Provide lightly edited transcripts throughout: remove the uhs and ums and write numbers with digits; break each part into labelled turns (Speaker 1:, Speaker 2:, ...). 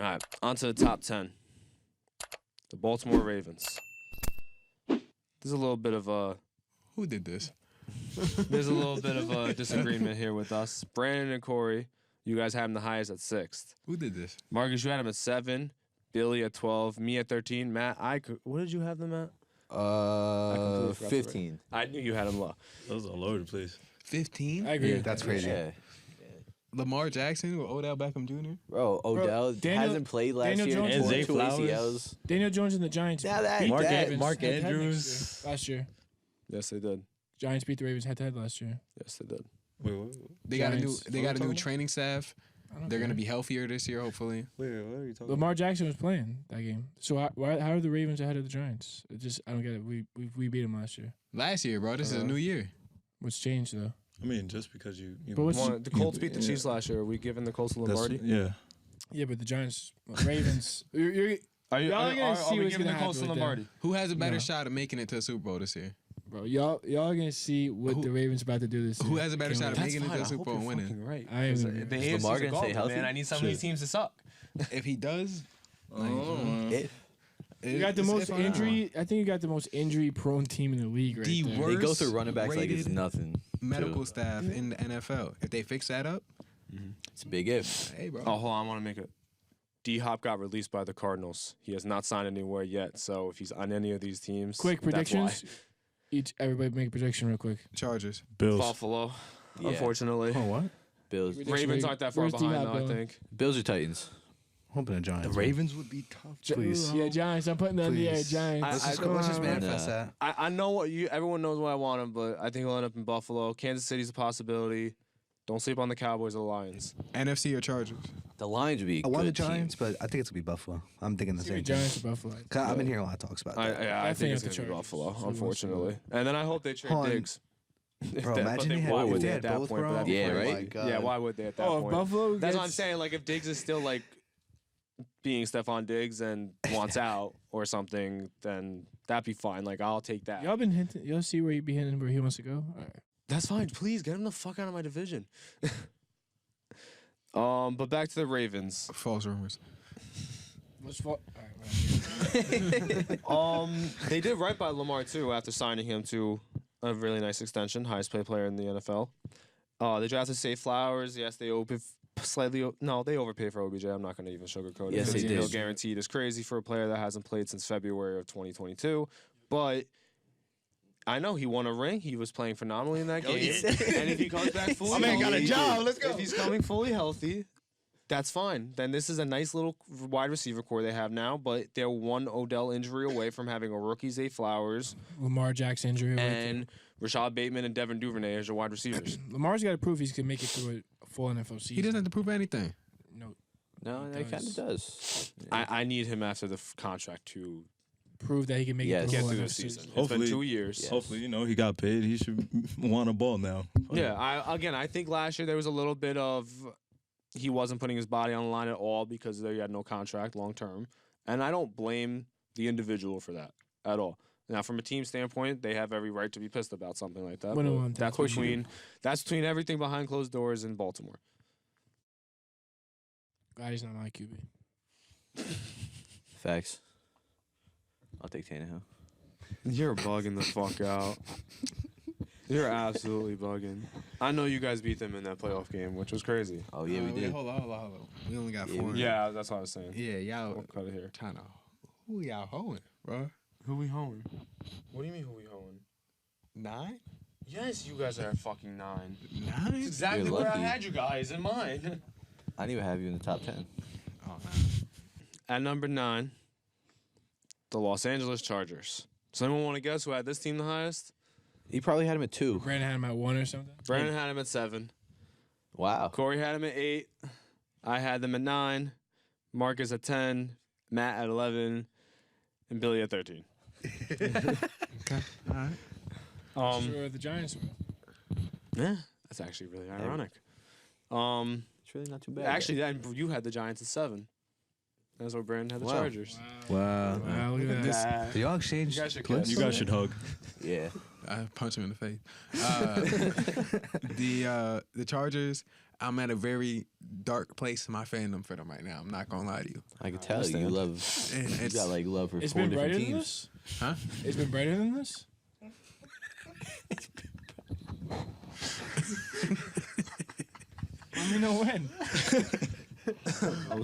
Speaker 1: All right, on to the top 10. The Baltimore Ravens. There's a little bit of a...
Speaker 2: Who did this?
Speaker 1: There's a little bit of a disagreement here with us. Brandon and Corey, you guys have him the highest at 6th.
Speaker 2: Who did this?
Speaker 1: Marcus, you had him at 7. Billy at 12. Me at 13. Matt, what did you have them at?
Speaker 3: 15.
Speaker 1: I knew you had him low.
Speaker 4: Those are all over the place.
Speaker 2: 15?
Speaker 5: I agree.
Speaker 3: Yeah, that's crazy.
Speaker 5: Yeah.
Speaker 2: Lamar Jackson or Odell Beckham Jr.?
Speaker 3: Bro, Odell hasn't played last
Speaker 5: Daniel
Speaker 3: year.
Speaker 5: Jones
Speaker 4: and
Speaker 3: Tore
Speaker 4: Zay
Speaker 3: two
Speaker 4: Flowers.
Speaker 3: ACLs.
Speaker 5: Daniel Jones and the Giants.
Speaker 3: Now that-
Speaker 5: beat
Speaker 3: Mark
Speaker 5: the
Speaker 3: An-
Speaker 5: Ravens
Speaker 4: Mark
Speaker 5: head-to-head
Speaker 4: Andrews.
Speaker 5: next year, last year.
Speaker 1: Yes, they did.
Speaker 5: Giants beat the Ravens head-to-head last year.
Speaker 1: Yes, they did.
Speaker 4: Wait, what?
Speaker 2: They got a new
Speaker 5: Giants.
Speaker 2: they got a new training staff. They're gonna be healthier this year, hopefully.
Speaker 4: Wait, what are you talking
Speaker 5: Lamar Jackson was playing that game. So how are the Ravens ahead of the Giants? I don't get it. We beat them last year.
Speaker 2: Last year, bro. This is a new year.
Speaker 5: What's changed though?
Speaker 4: I mean, just because you
Speaker 5: But what's
Speaker 1: The Colts beat the Chiefs last year. Are we giving the Colts to Lombardi?
Speaker 4: Yeah.
Speaker 5: yeah, but the Giants, Ravens. You're,
Speaker 1: Are
Speaker 5: Y'all gonna see
Speaker 1: we
Speaker 5: what's
Speaker 1: giving
Speaker 5: gonna
Speaker 1: the Colts to
Speaker 5: happen with
Speaker 1: Lombardi?
Speaker 2: Who has a better
Speaker 5: No.
Speaker 2: shot of making it to the Super Bowl this year?
Speaker 5: bro, y'all are gonna see what the Ravens about to do this year.
Speaker 2: Who has a better
Speaker 5: Can't
Speaker 2: shot of
Speaker 5: wait.
Speaker 2: making it to the Super Bowl and winning?
Speaker 1: Right.
Speaker 5: I ain't
Speaker 1: The
Speaker 5: gonna-
Speaker 1: AFC's
Speaker 3: Is Lamar
Speaker 1: a
Speaker 3: gonna stay
Speaker 1: gauntlet,
Speaker 3: healthy?
Speaker 1: man. I need some of these teams to suck.
Speaker 2: If he does,
Speaker 5: You got the most injury. I think you got the most injury-prone team in the league right
Speaker 2: The
Speaker 5: there.
Speaker 2: worst
Speaker 3: They go through running backs like it's
Speaker 2: rated
Speaker 3: nothing.
Speaker 2: medical
Speaker 3: too.
Speaker 2: staff in the NFL. If they fix that up,
Speaker 3: It's a big if.
Speaker 2: hey, bro.
Speaker 1: Oh, hold on. I want to make it. D-Hop got released by the Cardinals. He has not signed anywhere yet. So if he's on any of these teams,
Speaker 5: Quick
Speaker 1: that's
Speaker 5: predictions. Everybody make a prediction real quick.
Speaker 2: Chargers.
Speaker 1: why.
Speaker 4: Bills.
Speaker 1: Buffalo,
Speaker 3: Yeah.
Speaker 1: unfortunately.
Speaker 4: what?
Speaker 3: Bills.
Speaker 1: Ravens aren't that far
Speaker 5: Where's
Speaker 1: behind,
Speaker 5: D-Hop
Speaker 1: though, I
Speaker 5: going?
Speaker 1: think.
Speaker 3: Bills or Titans?
Speaker 4: Hoping the Giants.
Speaker 6: The Ravens would be tough.
Speaker 4: Please.
Speaker 5: Yeah, Giants. I'm putting them in the air.
Speaker 6: Please.
Speaker 5: Giants.
Speaker 6: Let's just
Speaker 3: on.
Speaker 6: manifest
Speaker 3: Nah.
Speaker 6: that.
Speaker 1: I know what you. Everyone knows what I want him, but I think he'll end up in Buffalo. Kansas City's a possibility. Don't sleep on the Cowboys or the Lions.
Speaker 2: NFC or Chargers?
Speaker 3: The Lions would be.
Speaker 6: I want the
Speaker 3: good team.
Speaker 6: Giants, but I think it's gonna be Buffalo. I'm thinking the
Speaker 5: Give me
Speaker 6: same
Speaker 5: Giants
Speaker 6: thing.
Speaker 5: or Buffalo.
Speaker 6: 'Cause I've been hearing a lot of talks about that.
Speaker 1: I
Speaker 5: I
Speaker 1: think
Speaker 5: think
Speaker 1: it's
Speaker 5: the
Speaker 1: going to be
Speaker 5: Chargers.
Speaker 1: Buffalo,
Speaker 5: Who wants to
Speaker 1: unfortunately. And then I hope they trade
Speaker 6: Hold on.
Speaker 1: Diggs.
Speaker 6: Bro, imagine
Speaker 1: but
Speaker 6: they
Speaker 1: why
Speaker 6: had-
Speaker 1: would
Speaker 6: if
Speaker 1: they
Speaker 6: they
Speaker 1: at
Speaker 6: had
Speaker 1: that
Speaker 6: both,
Speaker 1: point?
Speaker 6: bro.
Speaker 1: But that'd be
Speaker 3: Yeah,
Speaker 1: crazy.
Speaker 3: right?
Speaker 6: Oh my God.
Speaker 1: Yeah, why would they at that
Speaker 5: Oh, if
Speaker 1: point?
Speaker 5: Buffalo
Speaker 1: That's what I'm
Speaker 5: gets-
Speaker 1: saying. Like, if Diggs is still, like, being Stephon Diggs and wants out or something, then that'd be fine. Like, I'll take that.
Speaker 5: Y'all been hinting. Y'all see where he be hinting where he wants to go. All right.
Speaker 1: That's fine. Please, get him the fuck out of my division. But back to the Ravens.
Speaker 2: False rumors.
Speaker 5: Let's fall. All right,
Speaker 1: They did right by Lamar too after signing him to a really nice extension, highest paid player in the NFL. They drafted Zay Flowers. Yes, they they overpaid for OBJ. I'm not going to even sugarcoat it.
Speaker 3: Yes, they
Speaker 1: $15
Speaker 3: did.
Speaker 1: mil guaranteed is crazy for a player that hasn't played since February of 2022. But I know he won a ring. He was playing phenomenally in that game. And if he comes back fully healthy,
Speaker 6: Let's
Speaker 1: if he's coming fully healthy, that's fine. Then this is a nice little wide receiver core they have now, but they're one Odell injury away from having a rookie Zay Flowers
Speaker 5: Lamar Jackson injury.
Speaker 1: and Rashad Bateman and Devin Duvernay as your wide receivers.
Speaker 5: Lamar's got to prove he can make it through a full NFL season.
Speaker 2: He doesn't have to prove anything.
Speaker 5: No,
Speaker 3: No,
Speaker 5: It
Speaker 3: that kind of
Speaker 5: does.
Speaker 3: does.
Speaker 1: I need him after the contract to
Speaker 5: prove that he can make
Speaker 3: Yes.
Speaker 5: it
Speaker 1: get
Speaker 5: through
Speaker 1: through
Speaker 5: the
Speaker 1: the
Speaker 5: NFL
Speaker 1: season.
Speaker 5: season.
Speaker 1: It's been
Speaker 4: Hopefully-
Speaker 1: 2 years.
Speaker 3: Yeah.
Speaker 4: Hopefully, he got paid. He should want a ball now.
Speaker 1: Yeah, I think last year there was a little bit of he wasn't putting his body on the line at all because he had no contract long term. And I don't blame the individual for that at all. Now, from a team standpoint, they have every right to be pissed about something like that.
Speaker 5: Wouldn't
Speaker 1: but
Speaker 5: want that.
Speaker 1: That's between everything behind closed doors in Baltimore.
Speaker 5: God, he's not my QB.
Speaker 3: Facts. I'll take Tannehill.
Speaker 1: You're bugging the fuck out. You're absolutely bugging. I know you guys beat them in that playoff game, which was crazy.
Speaker 3: Oh yeah, we
Speaker 2: Wait,
Speaker 3: did.
Speaker 2: Hold on. We only got
Speaker 3: Yeah,
Speaker 2: four.
Speaker 1: Yeah, that's what I was saying.
Speaker 2: Yeah, y'all
Speaker 1: We'll cut it here.
Speaker 2: trying to. Who y'all hoeing, bro?
Speaker 1: Who we hoeing? What do you mean who we hoeing?
Speaker 2: 9?
Speaker 1: Yes, you guys are at fucking 9.
Speaker 2: 9?
Speaker 1: That's exactly
Speaker 3: You're
Speaker 1: where I
Speaker 3: lucky.
Speaker 1: had you guys in mind.
Speaker 3: I didn't even have you in the top 10.
Speaker 2: Oh, man.
Speaker 1: At number 9, the Los Angeles Chargers. Does anyone want to guess who had this team the highest?
Speaker 3: He probably had him at 2.
Speaker 5: Brandon had him at 1 or something.
Speaker 1: Brandon had him at 7.
Speaker 3: Wow.
Speaker 1: Corey had him at 8. I had them at 9. Marcus at 10. Matt at 11. And Billy at 13.
Speaker 2: Okay. All right.
Speaker 5: Sure, the Giants were.
Speaker 1: Yeah, that's actually really ironic.
Speaker 3: It's really not too bad.
Speaker 1: Actually, then you had the Giants at 7. That's where Brandon had the
Speaker 3: Wow.
Speaker 1: Chargers.
Speaker 4: Wow.
Speaker 5: Wow, look at that.
Speaker 6: Do y'all exchange
Speaker 1: You guys should
Speaker 6: clips?
Speaker 1: guess.
Speaker 4: You guys should hug.
Speaker 3: Yeah.
Speaker 2: I punch him in the face. The Chargers, I'm at a very dark place in my fandom for them right now. I'm not gonna lie to you.
Speaker 3: I can tell you love. You got like love for
Speaker 5: It's
Speaker 3: 4
Speaker 5: been
Speaker 3: different
Speaker 5: brighter than
Speaker 3: teams.
Speaker 5: this?
Speaker 2: Huh?
Speaker 5: It's been brighter than this? Let me know when.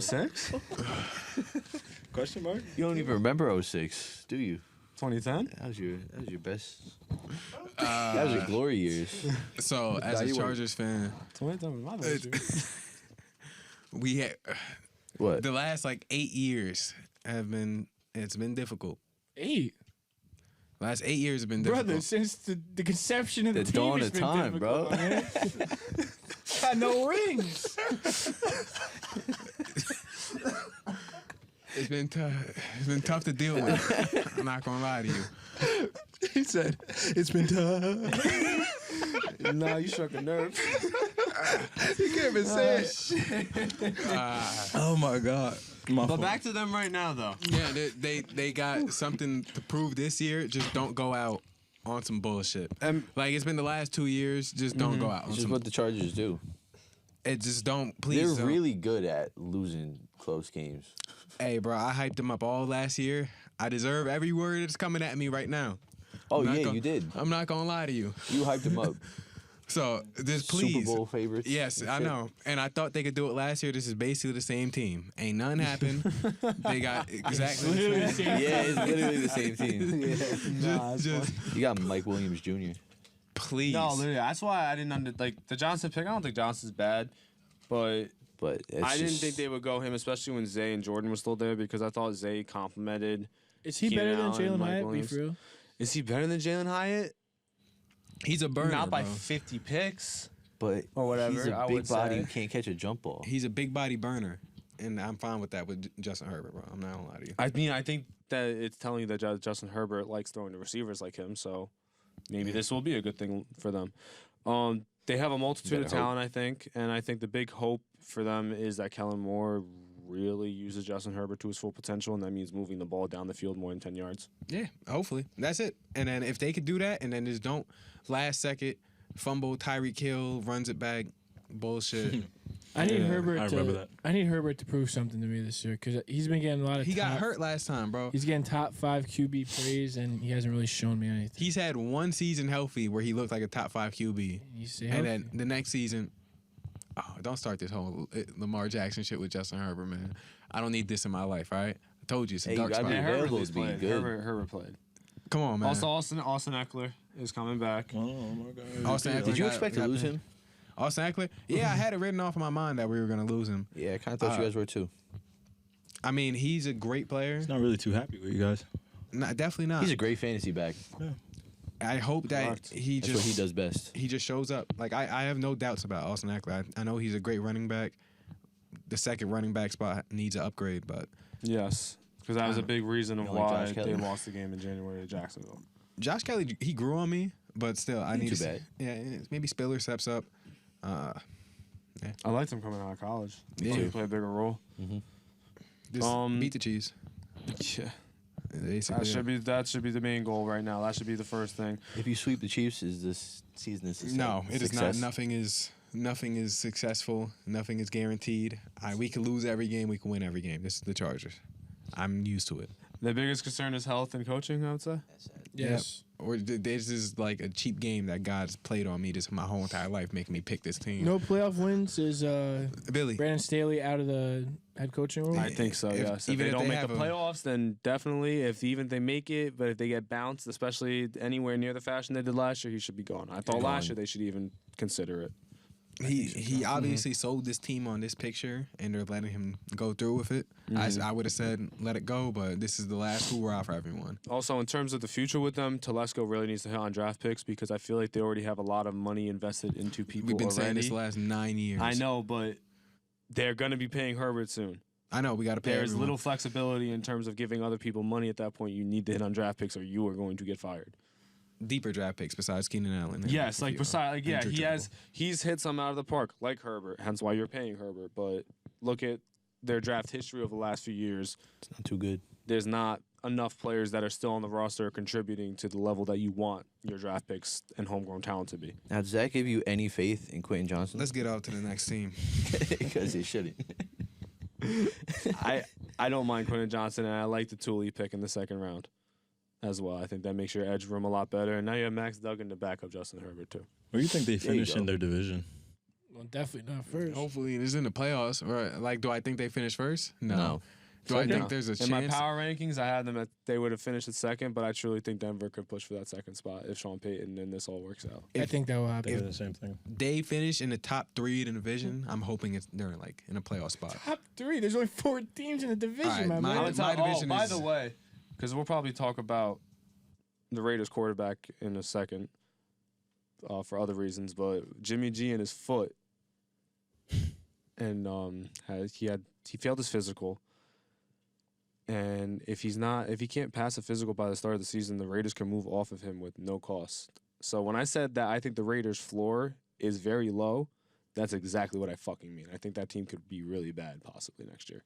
Speaker 1: 06?
Speaker 4: Question mark?
Speaker 3: You don't even remember 06, do you?
Speaker 1: 2010?
Speaker 3: That was your best. That was your glory years.
Speaker 2: So as a Chargers fan,
Speaker 1: 2010 was my best year.
Speaker 2: we had
Speaker 3: What?
Speaker 2: the last like 8 years it's been difficult.
Speaker 5: 8.
Speaker 2: Last 8 years have been difficult.
Speaker 5: Brother, since the conception of the
Speaker 3: The
Speaker 5: team
Speaker 3: dawn
Speaker 5: has
Speaker 3: of
Speaker 5: been
Speaker 3: time,
Speaker 5: difficult,
Speaker 3: bro.
Speaker 5: man. Got no rings.
Speaker 2: It's been tough. It's been tough to deal with. I'm not gonna lie to you.
Speaker 4: He said, it's been tough.
Speaker 1: Nah, you struck a nerve.
Speaker 2: You can't even say it.
Speaker 4: Oh my God. My
Speaker 1: But
Speaker 4: fault.
Speaker 1: back to them right now, though.
Speaker 2: Yeah, they got something to prove this year. Just don't go out on some bullshit. Like it's been the last 2 years. Just don't go out on
Speaker 3: It's just
Speaker 2: some.
Speaker 3: what the Chargers do.
Speaker 2: It just don't. Please.
Speaker 3: They're
Speaker 2: don't.
Speaker 3: really good at losing close games.
Speaker 2: Hey, bro, I hyped them up all last year. I deserve every word that's coming at me right now.
Speaker 3: Oh,
Speaker 2: I'm not
Speaker 3: yeah,
Speaker 2: gonna-
Speaker 3: you did.
Speaker 2: I'm not gonna lie to you.
Speaker 3: You hyped them up.
Speaker 2: So just please.
Speaker 3: Super Bowl favorites.
Speaker 2: Yes,
Speaker 3: and
Speaker 2: I
Speaker 3: shit.
Speaker 2: know. And I thought they could do it last year. This is basically the same team. Ain't nothing happened. They got exactly the same.
Speaker 3: Yeah, it's literally the same team.
Speaker 2: Just
Speaker 3: You got Mike Williams Jr.
Speaker 2: please.
Speaker 1: No, literally, that's why I didn't like the Johnson pick. I don't think Johnson's bad, but
Speaker 3: But it's
Speaker 1: I didn't
Speaker 3: just-
Speaker 1: think they would go him, especially when Zay and Jordan were still there, because I thought Zay complimented.
Speaker 5: Is he
Speaker 1: Keenan
Speaker 5: better than
Speaker 1: Allen,
Speaker 5: Jalen
Speaker 1: Mike
Speaker 5: Hyatt? Be
Speaker 1: Williams.
Speaker 5: for real?
Speaker 1: Is he better than Jalen Hyatt?
Speaker 2: He's a burner.
Speaker 1: Not by
Speaker 2: bro.
Speaker 1: 50 picks.
Speaker 3: But
Speaker 1: Or whatever,
Speaker 3: he's a
Speaker 1: I
Speaker 3: big
Speaker 1: would
Speaker 3: body
Speaker 1: say.
Speaker 3: who can't catch a jump ball.
Speaker 2: He's a big body burner, and I'm fine with that with Justin Herbert, bro. I'm not gonna lie to you.
Speaker 1: I mean, I think that it's telling you that Justin Herbert likes throwing to receivers like him, so maybe this will be a good thing for them. They have a multitude of
Speaker 3: Better hope.
Speaker 1: talent, I think, and I think the big hope for them is that Kellen Moore really uses Justin Herbert to his full potential, and that means moving the ball down the field more than 10 yards.
Speaker 2: Yeah, hopefully that's it. And then if they could do that, and then just don't last second fumble, Tyreek Hill runs it back, bullshit.
Speaker 5: I need
Speaker 4: Yeah,
Speaker 5: Herbert.
Speaker 4: I remember that.
Speaker 5: I need Herbert to prove something to me this year because he's been getting a lot of.
Speaker 2: He got
Speaker 5: top-
Speaker 2: hurt last time, bro.
Speaker 5: He's getting top 5 QB praise, and he hasn't really shown me anything.
Speaker 2: He's had one season healthy where he looked like a top 5 QB,
Speaker 5: He's
Speaker 2: and then the next season, oh, don't start this whole Lamar Jackson shit with Justin Herbert, man. I don't need this in my life, all right? I told you it's a
Speaker 3: Hey, you
Speaker 2: dark
Speaker 3: gotta
Speaker 2: spot.
Speaker 3: be
Speaker 1: Yeah,
Speaker 3: available
Speaker 1: Herbert
Speaker 3: to be
Speaker 1: played.
Speaker 3: good.
Speaker 1: Herbert played.
Speaker 2: Come on, man.
Speaker 1: Also, Austin Eckler is coming back.
Speaker 4: Oh my God.
Speaker 2: Austin Eckler
Speaker 3: Did you
Speaker 2: got-
Speaker 3: expect to
Speaker 2: got
Speaker 3: lose
Speaker 2: picked.
Speaker 3: him?
Speaker 2: Austin Eckler? Yeah, I had it written off in my mind that we were gonna lose him.
Speaker 3: Yeah, I kind of thought you guys were too.
Speaker 2: I mean, he's a great player.
Speaker 4: He's not really too happy with you guys.
Speaker 2: Definitely not.
Speaker 3: He's a great fantasy back.
Speaker 2: I hope that
Speaker 1: Correct.
Speaker 2: he
Speaker 3: That's
Speaker 2: just
Speaker 3: what he does best.
Speaker 2: he just shows up. Like I have no doubts about Austin Eckler. I know he's a great running back. The second running back spot needs an upgrade, but
Speaker 1: Yes, because that was a big reason of
Speaker 3: You like
Speaker 1: why
Speaker 3: Josh
Speaker 1: they
Speaker 3: Kelly?
Speaker 1: lost the game in January to Jacksonville.
Speaker 2: Josh Kelly, he grew on me, but still, I
Speaker 3: Ain't
Speaker 2: need
Speaker 3: too
Speaker 2: to
Speaker 3: bad.
Speaker 2: Yeah, maybe Spiller steps up.
Speaker 1: I liked him coming out of college.
Speaker 2: Yeah.
Speaker 1: He played a bigger role.
Speaker 2: Just beat the Chiefs.
Speaker 1: Yeah,
Speaker 2: Basically,
Speaker 1: that should be the main goal right now. That should be the first thing.
Speaker 3: If you sweep the Chiefs, is this season a success?
Speaker 2: No, it is not.
Speaker 3: Success?
Speaker 2: Nothing is successful. Nothing is guaranteed. We can lose every game. We can win every game. This is the Chargers. I'm used to it.
Speaker 1: The biggest concern is health and coaching, I would say.
Speaker 5: Yes.
Speaker 2: Or this is like a cheap game that God's played on me this my whole entire life, making me pick this team.
Speaker 5: No playoff wins. Is
Speaker 2: Billy.
Speaker 5: Brandon Staley out of the head coaching role?
Speaker 1: I think so, yes. If
Speaker 2: even
Speaker 1: they
Speaker 2: if
Speaker 1: don't
Speaker 2: they
Speaker 1: make the
Speaker 2: have a-
Speaker 1: playoffs, then definitely. If they make it, but if they get bounced, especially anywhere near the fashion they did last year, he should be gone. I thought last year they should even consider it.
Speaker 2: He obviously sold this team on this picture, and they're letting him go through with it. I would have said let it go, but this is the last hoorah for everyone.
Speaker 1: Also, in terms of the future with them, Telesco really needs to hit on draft picks because I feel like they already have a lot of money invested into people
Speaker 2: We've been
Speaker 1: already.
Speaker 2: saying this the last 9 years.
Speaker 1: I know, but they're going to be paying Herbert soon.
Speaker 2: I know. We got to pay.
Speaker 1: There's
Speaker 2: everyone.
Speaker 1: little flexibility in terms of giving other people money at that point. You need to hit on draft picks or you are going to get fired.
Speaker 2: deeper draft picks besides Keenan Allen.
Speaker 1: Yes, like besides, like, yeah,
Speaker 2: Interchangeable.
Speaker 1: he's hit some out of the park, like Herbert. Hence why you're paying Herbert. But look at their draft history over the last few years.
Speaker 3: It's not too good.
Speaker 1: There's not enough players that are still on the roster are contributing to the level that you want your draft picks and homegrown talent to be.
Speaker 3: Now, does that give you any faith in Quentin Johnson?
Speaker 2: Let's get out to the next team.
Speaker 3: Because he shouldn't.
Speaker 1: I don't mind Quentin Johnson, and I like the Thule pick in the second round as well. I think that makes your edge room a lot better. And now you have Max Duggan to back up Justin Herbert, too.
Speaker 4: Where do you think they
Speaker 3: There you
Speaker 4: finish in
Speaker 3: go.
Speaker 4: their division?
Speaker 5: Well, definitely not first.
Speaker 2: Hopefully, it's in the playoffs. Right? Like, do I think they finish first?
Speaker 3: No.
Speaker 2: Do I
Speaker 1: No.
Speaker 2: think there's a
Speaker 1: In
Speaker 2: chance?
Speaker 1: my power rankings, I had them at they would have finished at second, but I truly think Denver could push for that second spot if Sean Payton and this all works out.
Speaker 5: I think that will happen.
Speaker 4: They do the same thing.
Speaker 2: They finish in the top 3 in the division. I'm hoping they're like in a playoff spot.
Speaker 5: Top 3. There's only 4 teams in the division,
Speaker 2: All right,
Speaker 5: my
Speaker 2: my-
Speaker 5: man.
Speaker 2: division
Speaker 1: by
Speaker 2: is-
Speaker 1: the way, because we'll probably talk about the Raiders quarterback in a second for other reasons, but Jimmy G and his foot, and he failed his physical. And if he can't pass a physical by the start of the season, the Raiders can move off of him with no cost. So when I said that I think the Raiders' floor is very low, that's exactly what I fucking mean. I think that team could be really bad possibly next year.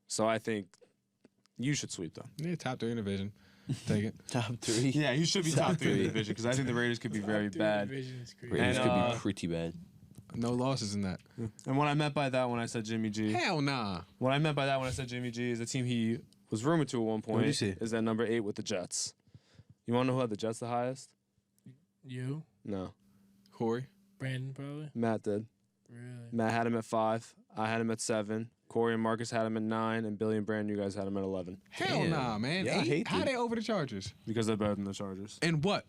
Speaker 1: So I think you should sweep them.
Speaker 2: Yeah, top 3 in the division. Take it.
Speaker 3: Top 3.
Speaker 1: Yeah, you should be top 3 in the division because I think the Raiders could be very bad.
Speaker 5: Division is crazy.
Speaker 3: Raiders
Speaker 1: And,
Speaker 3: could be pretty bad.
Speaker 2: No losses in that.
Speaker 1: And what I meant by that when I said Jimmy G,
Speaker 2: Hell nah.
Speaker 1: what I meant by that when I said Jimmy G is the team he was rumored to at one point
Speaker 6: you see?
Speaker 1: is at number 8 with the Jets. You want to know who had the Jets the highest?
Speaker 5: You?
Speaker 1: No,
Speaker 2: Corey.
Speaker 5: Brandon, probably?
Speaker 1: Matt did.
Speaker 5: Really?
Speaker 1: Matt had him at 5. I had him at 7. Corey and Marcus had him at 9, and Billy and Brandon, you guys had him at 11
Speaker 2: Hell
Speaker 3: Damn.
Speaker 2: nah, man.
Speaker 3: Yeah, I
Speaker 2: 8?
Speaker 3: hate
Speaker 2: How
Speaker 3: them.
Speaker 2: they over the Chargers?
Speaker 1: because they're better than the Chargers.
Speaker 2: And what?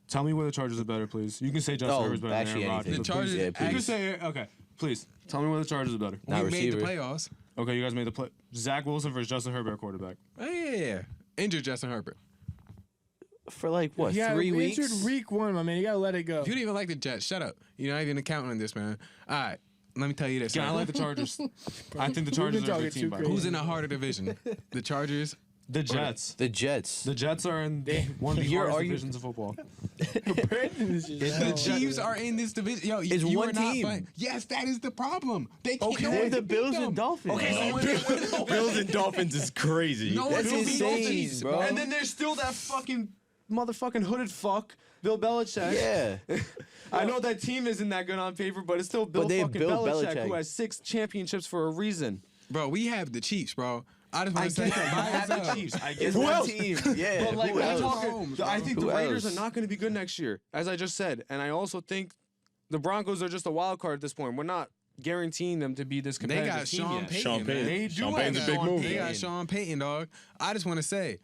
Speaker 1: Tell me where the Chargers are better, please. You can say Justin
Speaker 3: Oh,
Speaker 1: Herbert's better than
Speaker 3: actually
Speaker 1: Aaron Rodgers.
Speaker 3: anything.
Speaker 2: The
Speaker 1: but please-
Speaker 2: Chargers-
Speaker 3: Yeah,
Speaker 1: You can
Speaker 3: please.
Speaker 1: say okay. Please tell me where the Chargers are better.
Speaker 3: Not
Speaker 2: we made the
Speaker 3: receiver.
Speaker 2: playoffs.
Speaker 1: Okay, you guys made the play. Zach Wilson versus Justin Herbert, quarterback.
Speaker 2: Yeah. Injured Justin Herbert.
Speaker 3: For like, what,
Speaker 5: Yeah,
Speaker 3: 3
Speaker 5: we
Speaker 3: weeks?
Speaker 5: entered week 1, my man. You gotta let it go.
Speaker 2: You didn't even like the Jets. Shut up. You're not even accounting on this, man. All right. Let me tell you this.
Speaker 1: Yeah, I
Speaker 2: man.
Speaker 1: like the Chargers. I think the
Speaker 5: We've
Speaker 1: Chargers
Speaker 5: been
Speaker 1: are a
Speaker 5: talking
Speaker 1: good team.
Speaker 5: too
Speaker 1: By
Speaker 5: crazy.
Speaker 2: Who's in the harder division? The Chargers.
Speaker 1: The Jets.
Speaker 3: The Jets.
Speaker 1: The Jets are in one of the
Speaker 3: You're
Speaker 1: hardest
Speaker 3: arguing-
Speaker 1: divisions of football.
Speaker 5: Brandon is just
Speaker 2: The Chiefs are in this division. Yo,
Speaker 3: It's
Speaker 2: you
Speaker 3: one
Speaker 2: are not
Speaker 3: team.
Speaker 2: playing. Yes, that is the problem. They can't. No
Speaker 3: They're
Speaker 2: one
Speaker 3: the
Speaker 2: can beat
Speaker 3: Bills
Speaker 2: them.
Speaker 3: and Dolphins.
Speaker 2: Okay, no one-
Speaker 4: Bills and Dolphins is crazy.
Speaker 2: No one
Speaker 3: That's
Speaker 2: can beat those
Speaker 3: insane,
Speaker 2: Chiefs,
Speaker 3: bro.
Speaker 1: And then there's still that fucking motherfucking hooded fuck, Bill Belichick.
Speaker 3: Yeah.
Speaker 1: I know that team isn't that good on paper, but it's still Bill
Speaker 3: But they have
Speaker 1: fucking
Speaker 3: Bill
Speaker 1: Belichick,
Speaker 3: Belichick.
Speaker 1: who has 6 championships for a reason.
Speaker 2: Bro, we have the Chiefs, bro. I just
Speaker 1: I
Speaker 2: want to say
Speaker 1: get that.
Speaker 2: by
Speaker 1: I have the
Speaker 2: yourself.
Speaker 1: Chiefs. I get
Speaker 3: It's
Speaker 1: that.
Speaker 3: one team. Yeah.
Speaker 1: But like,
Speaker 3: who
Speaker 1: we're
Speaker 3: else?
Speaker 1: talking,
Speaker 2: Mahomes,
Speaker 1: I
Speaker 2: bro.
Speaker 1: think
Speaker 3: Who
Speaker 1: the Raiders
Speaker 3: else?
Speaker 1: are not going to be good next year, as I just said, and I also think the Broncos are just a wild card at this point. We're not guaranteeing them to be this
Speaker 2: They
Speaker 1: competitive
Speaker 2: got
Speaker 1: team
Speaker 2: Sean
Speaker 1: yet.
Speaker 2: Payton.
Speaker 4: Sean
Speaker 2: man.
Speaker 4: Payton.
Speaker 1: They do
Speaker 4: Sean
Speaker 1: have
Speaker 4: Payton's a big
Speaker 1: Sean
Speaker 4: move.
Speaker 2: They got
Speaker 1: Payton.
Speaker 2: Sean Payton, dog. I just want to say,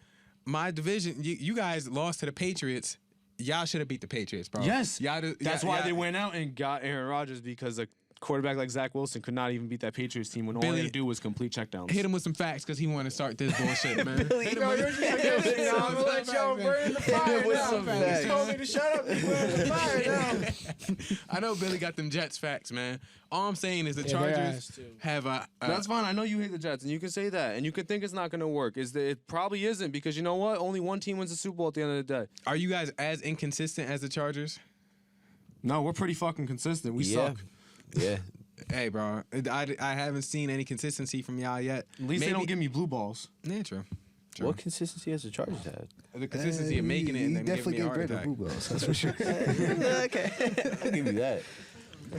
Speaker 2: my division. You guys lost to the Patriots. Y'all should have beat the Patriots, bro.
Speaker 1: Yes,
Speaker 2: Y'all.
Speaker 1: that's why they went out and got Aaron Rodgers because a quarterback like Zach Wilson could not even beat that Patriots team when all
Speaker 2: Billy-
Speaker 1: they had to do was complete checkdowns.
Speaker 2: Hit him with some facts because he wanted to start this bullshit, man.
Speaker 3: Billy,
Speaker 2: Hit him
Speaker 5: Yo,
Speaker 2: with-
Speaker 5: you're just like, I'm gonna let y'all burn in the fire
Speaker 3: with
Speaker 5: now.
Speaker 3: some
Speaker 5: You
Speaker 3: facts.
Speaker 5: told me to shut up and burn in the fire now.
Speaker 2: I know Billy got them Jets facts, man. All I'm saying is the
Speaker 5: Yeah, their
Speaker 2: Chargers
Speaker 5: ass, too.
Speaker 2: have a.
Speaker 1: That's fine. I know you hate the Jets, and you can say that, and you can think it's not going to work. Is that it probably isn't because you know what? Only one team wins the Super Bowl at the end of the day.
Speaker 2: Are you guys as inconsistent as the Chargers?
Speaker 1: No, we're pretty fucking consistent. We
Speaker 3: Yeah.
Speaker 1: suck.
Speaker 3: Yeah.
Speaker 2: Hey, bro, I haven't seen any consistency from y'all yet.
Speaker 1: At least they don't give me blue balls.
Speaker 2: Yeah, true.
Speaker 3: What consistency has the Chargers had?
Speaker 2: The consistency of making it and then giving me a heart attack.
Speaker 6: That's for sure.
Speaker 3: Okay. I'll give you that.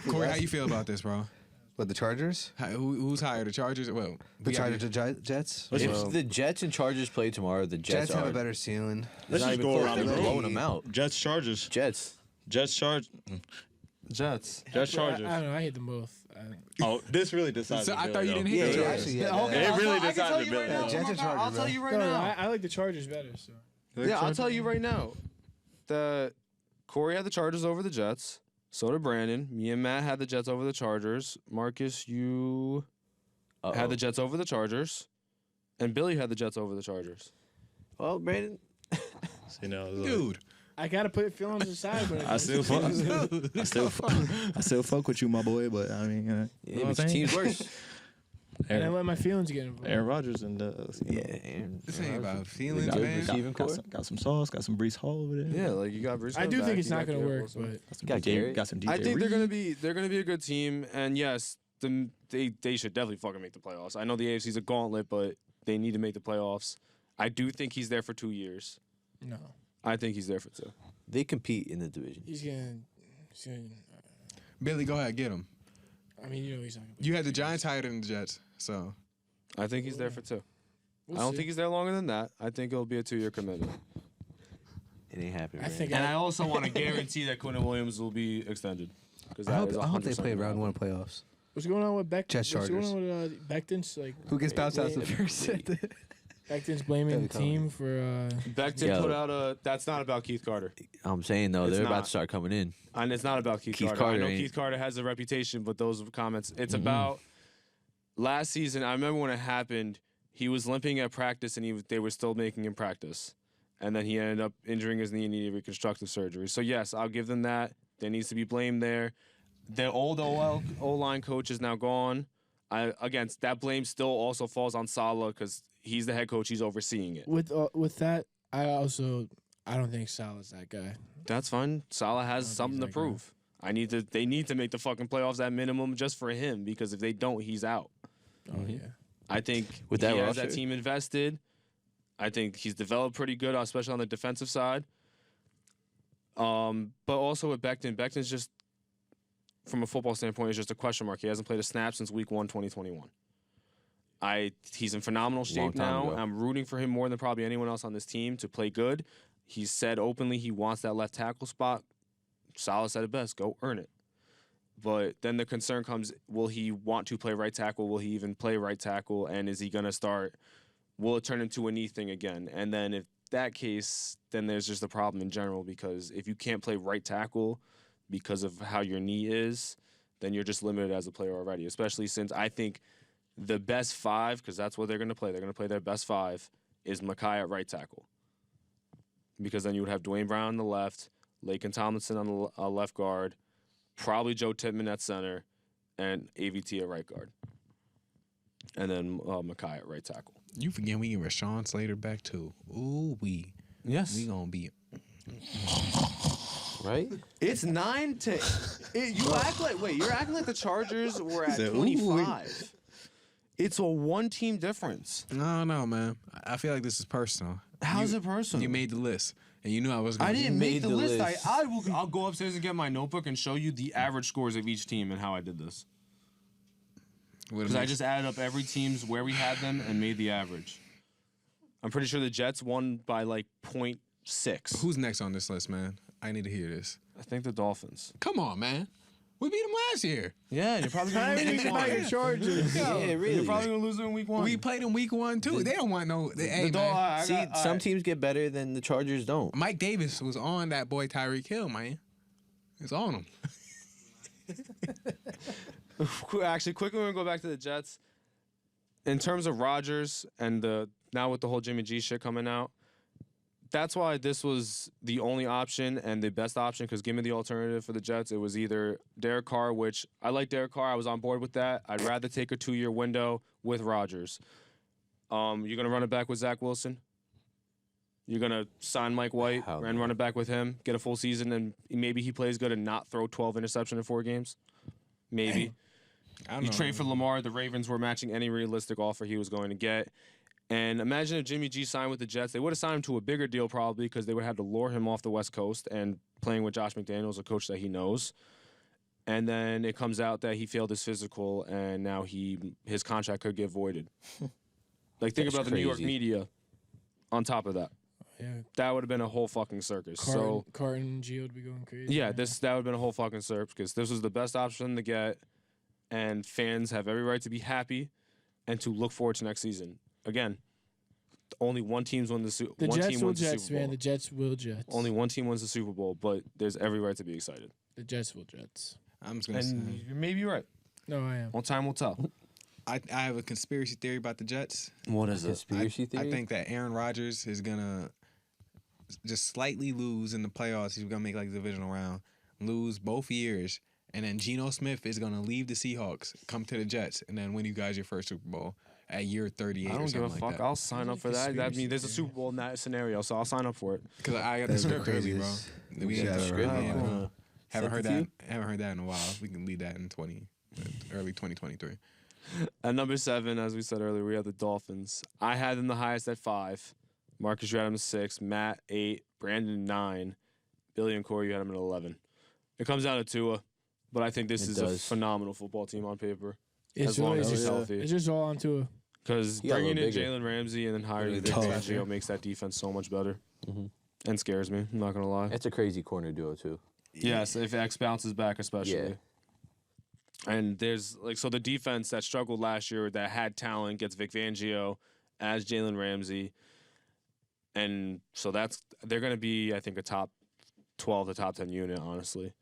Speaker 2: Corey, how you feel about this, bro?
Speaker 6: But the Chargers?
Speaker 2: Who's higher, the Chargers? Well,
Speaker 6: The
Speaker 2: we
Speaker 6: Chargers
Speaker 2: already-
Speaker 6: or Jets?
Speaker 3: If
Speaker 6: Well,
Speaker 3: the Jets and Chargers play tomorrow, the Jets,
Speaker 6: Jets have
Speaker 3: are
Speaker 6: a better ceiling.
Speaker 4: Let's
Speaker 3: not
Speaker 4: just
Speaker 3: even
Speaker 4: go
Speaker 3: close.
Speaker 4: around the
Speaker 3: They're
Speaker 4: room.
Speaker 3: blowing them out.
Speaker 4: Jets, Chargers.
Speaker 3: Jets.
Speaker 4: Jets, Chargers.
Speaker 1: Jets.
Speaker 4: Jets,
Speaker 5: I
Speaker 4: Chargers.
Speaker 5: don't know. I hate them both.
Speaker 4: Oh, this really decided.
Speaker 2: So I
Speaker 4: Billy,
Speaker 2: thought you
Speaker 4: though.
Speaker 2: didn't hate
Speaker 6: Yeah,
Speaker 2: the
Speaker 6: yeah,
Speaker 2: Chargers.
Speaker 6: actually, yeah.
Speaker 1: Okay,
Speaker 4: It
Speaker 1: I'll
Speaker 4: really
Speaker 1: tell- I can tell
Speaker 4: decided
Speaker 1: you right
Speaker 4: Billy.
Speaker 1: now.
Speaker 6: Jets and Chargers,
Speaker 1: I'll tell
Speaker 6: bro.
Speaker 1: you right
Speaker 5: No,
Speaker 1: now.
Speaker 5: I like the Chargers better. So
Speaker 1: Yeah, I'll tell you right now. The Corey had the Chargers over the Jets. So did Brandon. Me and Matt had the Jets over the Chargers. Marcus, you had the Jets over the Chargers. And Billy had the Jets over the Chargers.
Speaker 3: Well, Brandon.
Speaker 4: See, now, look.
Speaker 2: Dude,
Speaker 5: I gotta put feelings aside. But
Speaker 4: I still fuck. I still fuck with you, my boy. But I mean, you know
Speaker 3: Yeah,
Speaker 4: what I'm
Speaker 3: makes
Speaker 4: saying?
Speaker 3: teams worse.
Speaker 5: I didn't let my feelings get involved.
Speaker 4: Aaron Rodgers and
Speaker 3: Yeah. Aaron
Speaker 2: this ain't about feelings,
Speaker 3: got
Speaker 2: man.
Speaker 3: receiving core.
Speaker 4: got some sauce, got some Brees Hall over there.
Speaker 1: Yeah, like you got Bruce.
Speaker 5: I do
Speaker 1: back,
Speaker 5: think it's
Speaker 1: you
Speaker 5: not
Speaker 1: got
Speaker 5: gonna
Speaker 1: Garrett
Speaker 5: work,
Speaker 1: Wilson.
Speaker 5: but
Speaker 3: You got Garrett.
Speaker 4: got some DJ
Speaker 1: I think they're
Speaker 4: Reed.
Speaker 1: gonna be a good team, and yes, they should definitely fucking make the playoffs. I know the AFC's a gauntlet, but they need to make the playoffs. I do think he's there for 2 years.
Speaker 5: No,
Speaker 1: I think he's there for 2.
Speaker 3: They compete in the division.
Speaker 5: he's gonna.
Speaker 2: Billy, go ahead, get him.
Speaker 5: I mean, you know he's not gonna.
Speaker 2: You had the Giants higher than the Jets, so
Speaker 1: I think he's there for 2.
Speaker 5: We'll
Speaker 1: I don't
Speaker 5: see.
Speaker 1: think he's there longer than that. I think it'll be a 2-year commitment.
Speaker 3: It ain't happening.
Speaker 5: I
Speaker 3: man.
Speaker 5: think.
Speaker 1: And I also want to guarantee that Quinn Williams will be extended. Because
Speaker 6: I hope they play round 1 playoffs.
Speaker 5: What's going on with Becton?
Speaker 6: Jets
Speaker 5: What's going
Speaker 6: Chargers.
Speaker 5: on with Becton's like?
Speaker 6: Who gets bounced out the first?
Speaker 5: Becton's blaming the team for.
Speaker 1: Becton
Speaker 3: Yo.
Speaker 1: put out a. That's not about Keith Carter.
Speaker 3: I'm saying though,
Speaker 1: It's
Speaker 3: they're
Speaker 1: not.
Speaker 3: about to start coming in.
Speaker 1: And it's not about Keith Carter. I
Speaker 3: Carter
Speaker 1: know
Speaker 3: ain't-
Speaker 1: Keith Carter has a reputation, but those comments. It's about last season. I remember when it happened. He was limping at practice, and they were still making him practice. And then he ended up injuring his knee and needed reconstructive surgery. So yes, I'll give them that. There needs to be blame there. Their old O-line coach is now gone. Again, that blame still also falls on Saleh because he's the head coach. He's overseeing it.
Speaker 5: With that, I don't think Salah's that guy.
Speaker 1: That's fine. Saleh has something to
Speaker 5: he's that guy.
Speaker 1: prove. They need to make the fucking playoffs at minimum just for him because if they don't, he's out.
Speaker 5: Oh yeah.
Speaker 1: I think
Speaker 3: With that
Speaker 1: he has that
Speaker 3: roster?
Speaker 1: team invested. I think he's developed pretty good, especially on the defensive side. But also with Becton's just, from a football standpoint, is just a question mark. He hasn't played a snap since week 1, 2021. He's in phenomenal shape
Speaker 3: time
Speaker 1: now.
Speaker 3: ago.
Speaker 1: I'm rooting for him more than probably anyone else on this team to play good. He said openly he wants that left tackle spot. Saleh said it best, go earn it. But then the concern comes, will he want to play right tackle? Will he even play right tackle? And is he going to start? Will it turn into a knee thing again? And then if that case, then there's just a problem in general because if you can't play right tackle because of how your knee is, then you're just limited as a player already, especially since I think the best 5, because that's what they're going to play. They're going to play their best 5, is Mekhi at right tackle. Because then you would have Dwayne Brown on the left, Laken Tomlinson on the left guard, probably Joe Tippmann at center, and AVT at right guard. And then Mekhi at right tackle.
Speaker 2: you forget we get Rashawn Slater back too. Ooh, we gonna be.
Speaker 3: Right?
Speaker 1: It's 9 to. You're acting like the Chargers were at
Speaker 4: Said, ooh,
Speaker 1: 25. It's a 1-team difference.
Speaker 2: No, man. I feel like this is personal.
Speaker 1: How's it personal?
Speaker 2: You made the list, and you knew I was.
Speaker 1: I
Speaker 2: Gonna
Speaker 1: didn't make
Speaker 3: made
Speaker 1: the
Speaker 3: the
Speaker 1: list.
Speaker 3: list.
Speaker 1: I'll go upstairs and get my notebook and show you the average scores of each team and how I did this. Because I just added up every team's where we had them and made the average. I'm pretty sure the Jets won by like 0.6.
Speaker 2: Who's next on this list, man? I need to hear this.
Speaker 1: I think the Dolphins.
Speaker 2: Come on, man. We beat them last year.
Speaker 1: Yeah, you're probably going to lose week 1.
Speaker 5: Chargers.
Speaker 3: Yeah, really.
Speaker 1: You're probably going to lose them in week 1.
Speaker 2: We played them week 1 too. They don't want no. Hey, man.
Speaker 3: See, some teams get better than the Chargers don't.
Speaker 2: Mike Davis was on that boy Tyreek Hill, man. It's on him.
Speaker 1: Actually, quickly, we're going to go back to the Jets. In terms of Rodgers and now with the whole Jimmy G shit coming out, that's why this was the only option and the best option, because give me the alternative for the Jets. It was either Derek Carr, which I like Derek Carr. I was on board with that. I'd rather take a 2-year window with Rodgers. You're going to run it back with Zach Wilson? You're going to sign Mike White
Speaker 3: Hell
Speaker 1: and
Speaker 3: no.
Speaker 1: run it back with him, get a full season, and maybe he plays good and not throw 12 interceptions in 4 games? Maybe.
Speaker 2: I don't
Speaker 1: You
Speaker 2: know.
Speaker 1: trade for Lamar. The Ravens were matching any realistic offer he was going to get. And imagine if Jimmy G signed with the Jets. They would have signed him to a bigger deal probably because they would have to lure him off the West Coast and playing with Josh McDaniels, a coach that he knows. And then it comes out that he failed his physical and now his contract could get voided. Like, think
Speaker 3: That's
Speaker 1: about the New York
Speaker 3: crazy.
Speaker 1: media on top of that.
Speaker 5: Yeah.
Speaker 1: That would have been a whole fucking circus.
Speaker 5: Carton and Gio would be going crazy.
Speaker 1: Yeah, that would have been a whole fucking circus because this was the best option to get, and fans have every right to be happy and to look forward to next season. Again, only one team's won the Super
Speaker 5: The
Speaker 1: Bowl.
Speaker 5: Jets will Jets, man. The Jets will Jets.
Speaker 1: Only one team wins the Super Bowl, but there's every right to be excited.
Speaker 5: The Jets will Jets.
Speaker 2: I'm just gonna say.
Speaker 1: And you may be right.
Speaker 5: No, I am.
Speaker 1: Well, time will tell.
Speaker 2: I have a conspiracy theory about the Jets.
Speaker 3: What is it? Conspiracy
Speaker 2: I
Speaker 3: theory?
Speaker 2: think that Aaron Rodgers is gonna just slightly lose in the playoffs. He's gonna make like the divisional round, lose both years, and then Geno Smith is gonna leave the Seahawks, come to the Jets, and then win you guys your first Super Bowl at year 38.
Speaker 1: I
Speaker 2: or
Speaker 1: don't give a
Speaker 2: something
Speaker 1: fuck.
Speaker 2: Like that.
Speaker 1: I'll sign up for that. That
Speaker 5: conspiracy
Speaker 1: means there's a
Speaker 5: theory.
Speaker 1: Super Bowl in that scenario, so I'll sign up for it.
Speaker 2: Because I got the script early, bro. We got the
Speaker 6: Yeah,
Speaker 2: script.
Speaker 6: right.
Speaker 2: Yeah. Haven't heard
Speaker 3: Sent
Speaker 2: that.
Speaker 3: it to
Speaker 2: Haven't heard that in a while. We can lead that in early 2023.
Speaker 1: At number 7, as we said earlier, we have the Dolphins. I had them the highest at 5. Marcus, you had him at 6. Matt, 8. Brandon, 9. Billy and Corey, you had him at 11. It comes down to Tua, but I think this is a phenomenal football team on paper. As long as he's healthy.
Speaker 5: It's just all on Tua.
Speaker 1: Because bringing in Jalen Ramsey and then hiring Vic Fangio makes that defense so much better. And scares me, I'm not going to lie.
Speaker 3: It's a crazy corner duo, too.
Speaker 1: Yes, if X bounces back especially. Yeah. And there's, so the defense that struggled last year that had talent gets Vic Fangio as Jalen Ramsey. And so they're going to be, I think, a top 12 to top 10 unit, honestly.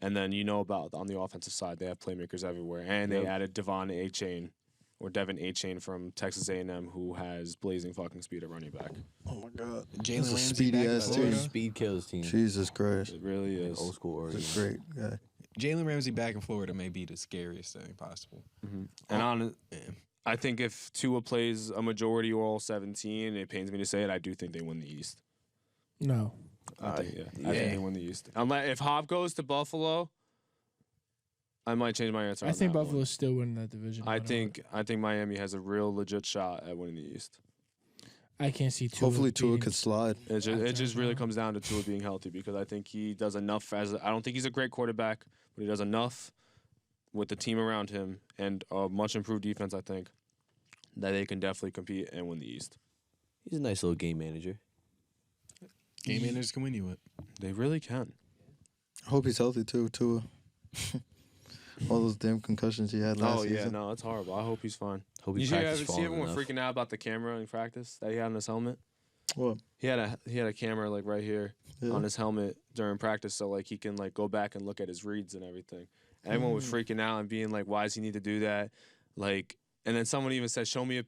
Speaker 1: And then about on the offensive side, they have playmakers everywhere. And they added Devon A-Chain, or Devin A-Chain from Texas A&M, who has blazing fucking speed at running back.
Speaker 4: Oh, my God.
Speaker 2: Jalen Ramsey
Speaker 4: speedy ass team.
Speaker 3: Speed kills team.
Speaker 4: Jesus Christ.
Speaker 1: It really is.
Speaker 3: Old school Oregon.
Speaker 4: It's a great guy.
Speaker 2: Jalen Ramsey back in Florida may be the scariest thing possible.
Speaker 1: And I think if Tua plays a majority or all 17, it pains me to say it, I do think they win the East.
Speaker 5: No.
Speaker 1: I think they win the East. If Hop goes to Buffalo, I might change my answer.
Speaker 5: I think Buffalo's still winning that division.
Speaker 1: I think Miami has a real legit shot at winning the East.
Speaker 5: I can't see Tua.
Speaker 4: Hopefully Tua could slide.
Speaker 1: It just really comes down to Tua being healthy, because I think he does enough. I don't think he's a great quarterback, but he does enough with the team around him and a much improved defense, I think, that they can definitely compete and win the East.
Speaker 3: He's a nice little game manager.
Speaker 2: Game managers can win you it.
Speaker 1: They really can.
Speaker 4: I hope he's healthy, too, Tua. All those damn concussions he had last season.
Speaker 1: Oh, yeah, no, it's horrible. I hope he's fine.
Speaker 3: Hope he
Speaker 1: see everyone freaking out about the camera in practice that he had on his helmet?
Speaker 4: What?
Speaker 1: He had a camera right here on his helmet during practice, so he can go back and look at his reads and everything. And everyone was freaking out and being like, "Why does he need to do that?" And then someone even said, "Show me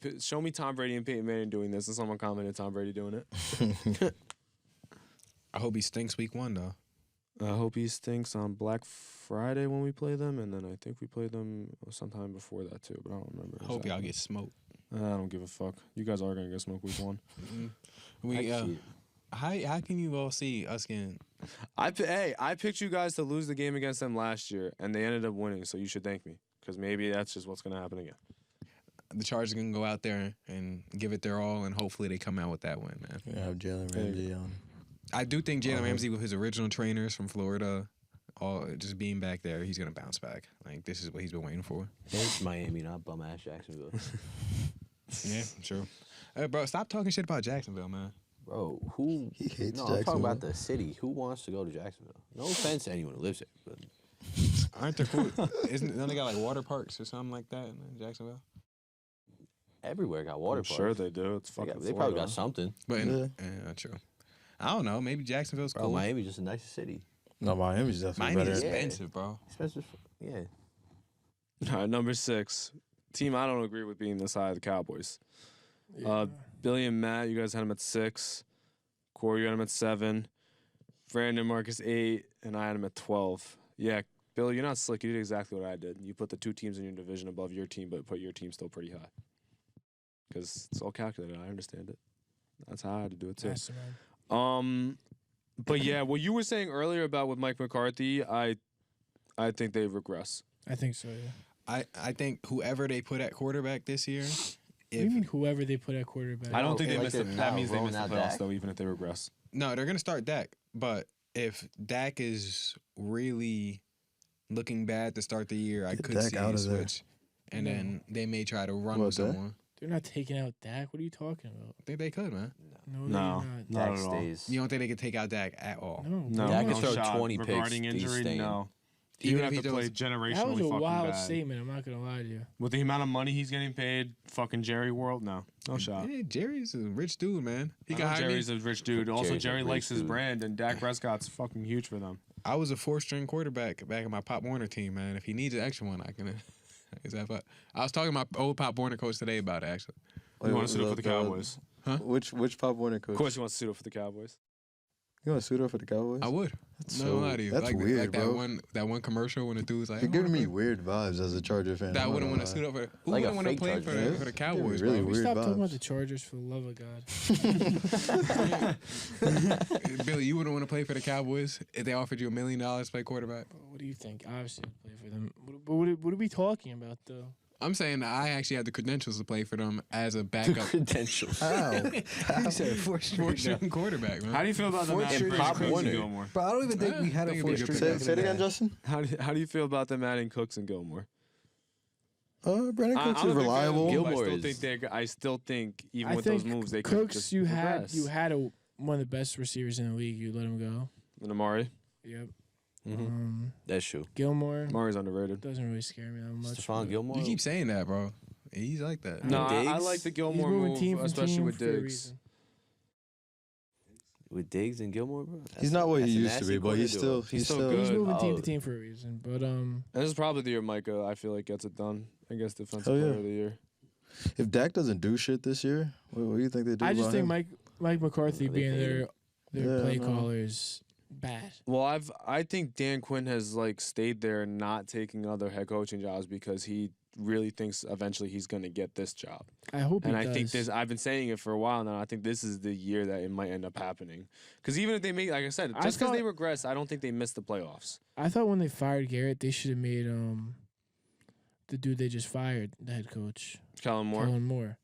Speaker 1: Tom Brady and Peyton Manning doing this," and someone commented Tom Brady doing it.
Speaker 2: I hope he stinks week 1 though.
Speaker 1: I hope he stinks on Black Friday when we play them, and then I think we play them sometime before that too, but I don't remember.
Speaker 2: I hope y'all get smoked.
Speaker 1: I don't give a fuck. You guys are gonna get smoked week 1.
Speaker 2: How can you all see us getting?
Speaker 1: I picked you guys to lose the game against them last year, and they ended up winning. So you should thank me, because maybe that's just what's gonna happen again.
Speaker 2: The Chargers can go out there and give it their all, and hopefully they come out with that win, man.
Speaker 4: Yeah, have Jalen Ramsey on.
Speaker 2: I do think Jalen Ramsey, with his original trainers from Florida, just being back there, he's gonna bounce back. This is what he's been waiting for.
Speaker 3: It's Miami, not bum ass Jacksonville.
Speaker 2: Yeah, true. Bro, stop talking shit about Jacksonville, man.
Speaker 3: Bro, who?
Speaker 4: He hates
Speaker 3: I'm
Speaker 4: Jacksonville.
Speaker 3: talking about the city. Who wants to go to Jacksonville? No offense to anyone who lives there, but
Speaker 2: Aren't there cool? Don't they got water parks or something like that in Jacksonville?
Speaker 3: everywhere got water parks.
Speaker 1: Sure they do. It's fucking
Speaker 3: They probably got something.
Speaker 2: But true. I don't know. Maybe Jacksonville's
Speaker 3: Bro,
Speaker 2: cool.
Speaker 3: Miami's just a nicer city.
Speaker 4: No, Miami's definitely
Speaker 2: Miami's
Speaker 4: better.
Speaker 2: expensive, bro.
Speaker 3: Expensive. Yeah.
Speaker 1: All right, number 6. Team I don't agree with being this high, the Cowboys. Billy and Matt, you guys had them at 6. Corey, you had them at 7. Brandon, Marcus, 8. And I had them at 12. Yeah, Bill, you're not slick. You did exactly what I did. You put the 2 teams in your division above your team, but put your team still pretty high. Because it's all calculated. I understand it. That's how I had to do it, too.
Speaker 5: Yes, man.
Speaker 1: But yeah, what you were saying earlier about with Mike McCarthy, I think they regress.
Speaker 5: I think so, yeah.
Speaker 2: I think whoever they put at quarterback this year.
Speaker 5: What do you mean whoever they put at quarterback?
Speaker 1: I don't think they
Speaker 3: like
Speaker 1: missed it.
Speaker 3: they're
Speaker 1: That
Speaker 3: now
Speaker 1: means they
Speaker 3: rolling
Speaker 1: missed the
Speaker 3: out
Speaker 1: playoffs,
Speaker 3: Dak.
Speaker 1: though, even if they regress.
Speaker 2: No, they're gonna start Dak. But if Dak is really looking bad to start the year, I
Speaker 4: Get
Speaker 2: could
Speaker 4: Dak
Speaker 2: see
Speaker 4: out
Speaker 2: a
Speaker 4: of there.
Speaker 2: switch. And then they may try to run
Speaker 4: What,
Speaker 2: with
Speaker 4: Dak?
Speaker 2: someone.
Speaker 5: They're not taking out Dak. What are you talking about?
Speaker 2: I think they could, man.
Speaker 5: No,
Speaker 1: No,
Speaker 5: they're not.
Speaker 1: not
Speaker 3: Dak
Speaker 1: at all.
Speaker 3: stays.
Speaker 2: You don't think they could take out Dak at all?
Speaker 5: No.
Speaker 1: No,
Speaker 3: Dak
Speaker 1: no
Speaker 3: can throw
Speaker 1: shot.
Speaker 3: 20 picks,
Speaker 1: Regarding
Speaker 3: he's
Speaker 1: injury,
Speaker 3: staying.
Speaker 1: no.
Speaker 2: Even
Speaker 1: Even
Speaker 2: if
Speaker 1: have
Speaker 2: he
Speaker 1: to play
Speaker 2: does-
Speaker 1: generationally
Speaker 5: That was a
Speaker 1: fucking
Speaker 5: wild
Speaker 1: bad.
Speaker 5: statement. I'm not going to lie to you.
Speaker 1: With the amount of money he's getting paid, fucking Jerry World, no shot.
Speaker 2: Yeah, Jerry's a rich dude, man. He
Speaker 1: I
Speaker 2: got
Speaker 1: know
Speaker 2: hired me.
Speaker 1: Jerry's a rich dude. Also,
Speaker 3: Jerry's a
Speaker 1: Jerry
Speaker 3: rich
Speaker 1: likes his
Speaker 3: dude.
Speaker 1: brand, and Dak Prescott's fucking huge for them.
Speaker 2: I was a 4-string quarterback back in my Pop Warner team, man. If he needs an extra one, I can. I was talking to my old Pop Warner coach today about it, actually.
Speaker 1: You want to suit up for the Cowboys?
Speaker 4: Which Pop Warner coach?
Speaker 1: Of course, he wants to suit up for the Cowboys.
Speaker 4: You want to suit up for the Cowboys?
Speaker 2: I would.
Speaker 4: That's
Speaker 2: No
Speaker 4: so-
Speaker 2: lie to you.
Speaker 4: that's
Speaker 2: like,
Speaker 4: weird,
Speaker 2: like
Speaker 4: bro.
Speaker 2: That one commercial when the dude's like,
Speaker 4: You're giving me weird vibes as a Charger fan.
Speaker 2: that
Speaker 4: I'm
Speaker 2: wouldn't
Speaker 4: not
Speaker 2: want to
Speaker 4: gonna
Speaker 2: suit
Speaker 4: lie.
Speaker 2: up for. Who
Speaker 3: Like a
Speaker 2: wouldn't want to
Speaker 3: fake
Speaker 2: play
Speaker 3: Charger,
Speaker 2: for
Speaker 3: yeah.
Speaker 2: the Cowboys,
Speaker 4: Really
Speaker 2: bro?
Speaker 4: weird
Speaker 5: Stop talking
Speaker 4: vibes.
Speaker 5: about the Chargers for the love of God.
Speaker 2: Billy, you wouldn't want to play for the Cowboys if they offered you $1 million to play quarterback.
Speaker 5: What do you think? Obviously, I'd play for them. What are we talking about, though?
Speaker 2: I'm saying that I actually have the credentials to play for them as a backup.
Speaker 3: Credentials.
Speaker 4: How?
Speaker 6: He said fourth string.
Speaker 2: Fourth-string quarterback, man.
Speaker 1: How do you feel about them
Speaker 3: Fourth
Speaker 1: adding
Speaker 3: string
Speaker 1: Cooks and
Speaker 3: Warner.
Speaker 1: Gilmore?
Speaker 6: But I don't even think we had
Speaker 2: I
Speaker 6: a
Speaker 2: think it'd be a
Speaker 6: fourth
Speaker 2: good
Speaker 6: string.
Speaker 2: pick.
Speaker 4: Say it again, Justin.
Speaker 1: How do you feel about them adding Cooks and Gilmore?
Speaker 4: Brandon Cooks
Speaker 1: I'm
Speaker 4: is
Speaker 1: a big fan of
Speaker 4: reliable.
Speaker 1: Gilmore.
Speaker 3: Gilmore
Speaker 1: I still think even
Speaker 5: I
Speaker 1: with
Speaker 5: think
Speaker 1: those moves, they could
Speaker 5: Cooks,
Speaker 1: just
Speaker 5: you
Speaker 1: progress.
Speaker 5: had one of the best receivers in the league. You let him go.
Speaker 1: And Amari.
Speaker 5: Yep.
Speaker 3: Mm-hmm. That's true.
Speaker 5: Gilmore
Speaker 1: Amari's underrated.
Speaker 5: doesn't really scare me that much.
Speaker 3: Stephon
Speaker 5: but
Speaker 3: Gilmore.
Speaker 2: You keep saying that, bro. He's like that.
Speaker 1: No, I
Speaker 3: Diggs?
Speaker 1: like the
Speaker 5: He's
Speaker 1: Gilmore
Speaker 5: moving
Speaker 1: move,
Speaker 5: team from
Speaker 1: especially
Speaker 5: team
Speaker 1: with
Speaker 5: for a
Speaker 1: Diggs.
Speaker 5: reason.
Speaker 3: With Diggs and Gilmore, bro.
Speaker 4: He's not what he
Speaker 3: that's a
Speaker 4: used to
Speaker 3: nasty
Speaker 4: be, but
Speaker 3: corner
Speaker 4: he's
Speaker 3: duo.
Speaker 4: still
Speaker 1: still
Speaker 5: He's
Speaker 1: good.
Speaker 5: moving team
Speaker 3: Oh.
Speaker 5: to team for a reason. But
Speaker 1: And this is probably the year Micah, I feel like, gets it done. I guess defensive
Speaker 4: Hell yeah.
Speaker 1: player of the year.
Speaker 4: If Dak doesn't do shit this year, what do you think they do?
Speaker 5: I just
Speaker 4: about
Speaker 5: think
Speaker 4: him?
Speaker 5: Mike McCarthy
Speaker 3: They
Speaker 5: being
Speaker 3: hate
Speaker 5: their
Speaker 3: him.
Speaker 5: their
Speaker 4: Yeah,
Speaker 5: play
Speaker 4: no.
Speaker 5: caller is bad.
Speaker 1: Well, I think Dan Quinn has like stayed there not taking other head coaching jobs because he really thinks eventually he's going to get this job.
Speaker 5: I hope
Speaker 1: And
Speaker 5: he
Speaker 1: I
Speaker 5: does.
Speaker 1: think this, I've been saying it for a while now. I think this is the year that it might end up happening. Because even if they make, like I said,
Speaker 5: I
Speaker 1: just because they
Speaker 5: thought-
Speaker 1: regress, I don't think they missed the playoffs.
Speaker 5: I thought when they fired Garrett, they should have made the dude they just fired the head coach,
Speaker 1: Kellen Moore.
Speaker 5: Kellen Moore.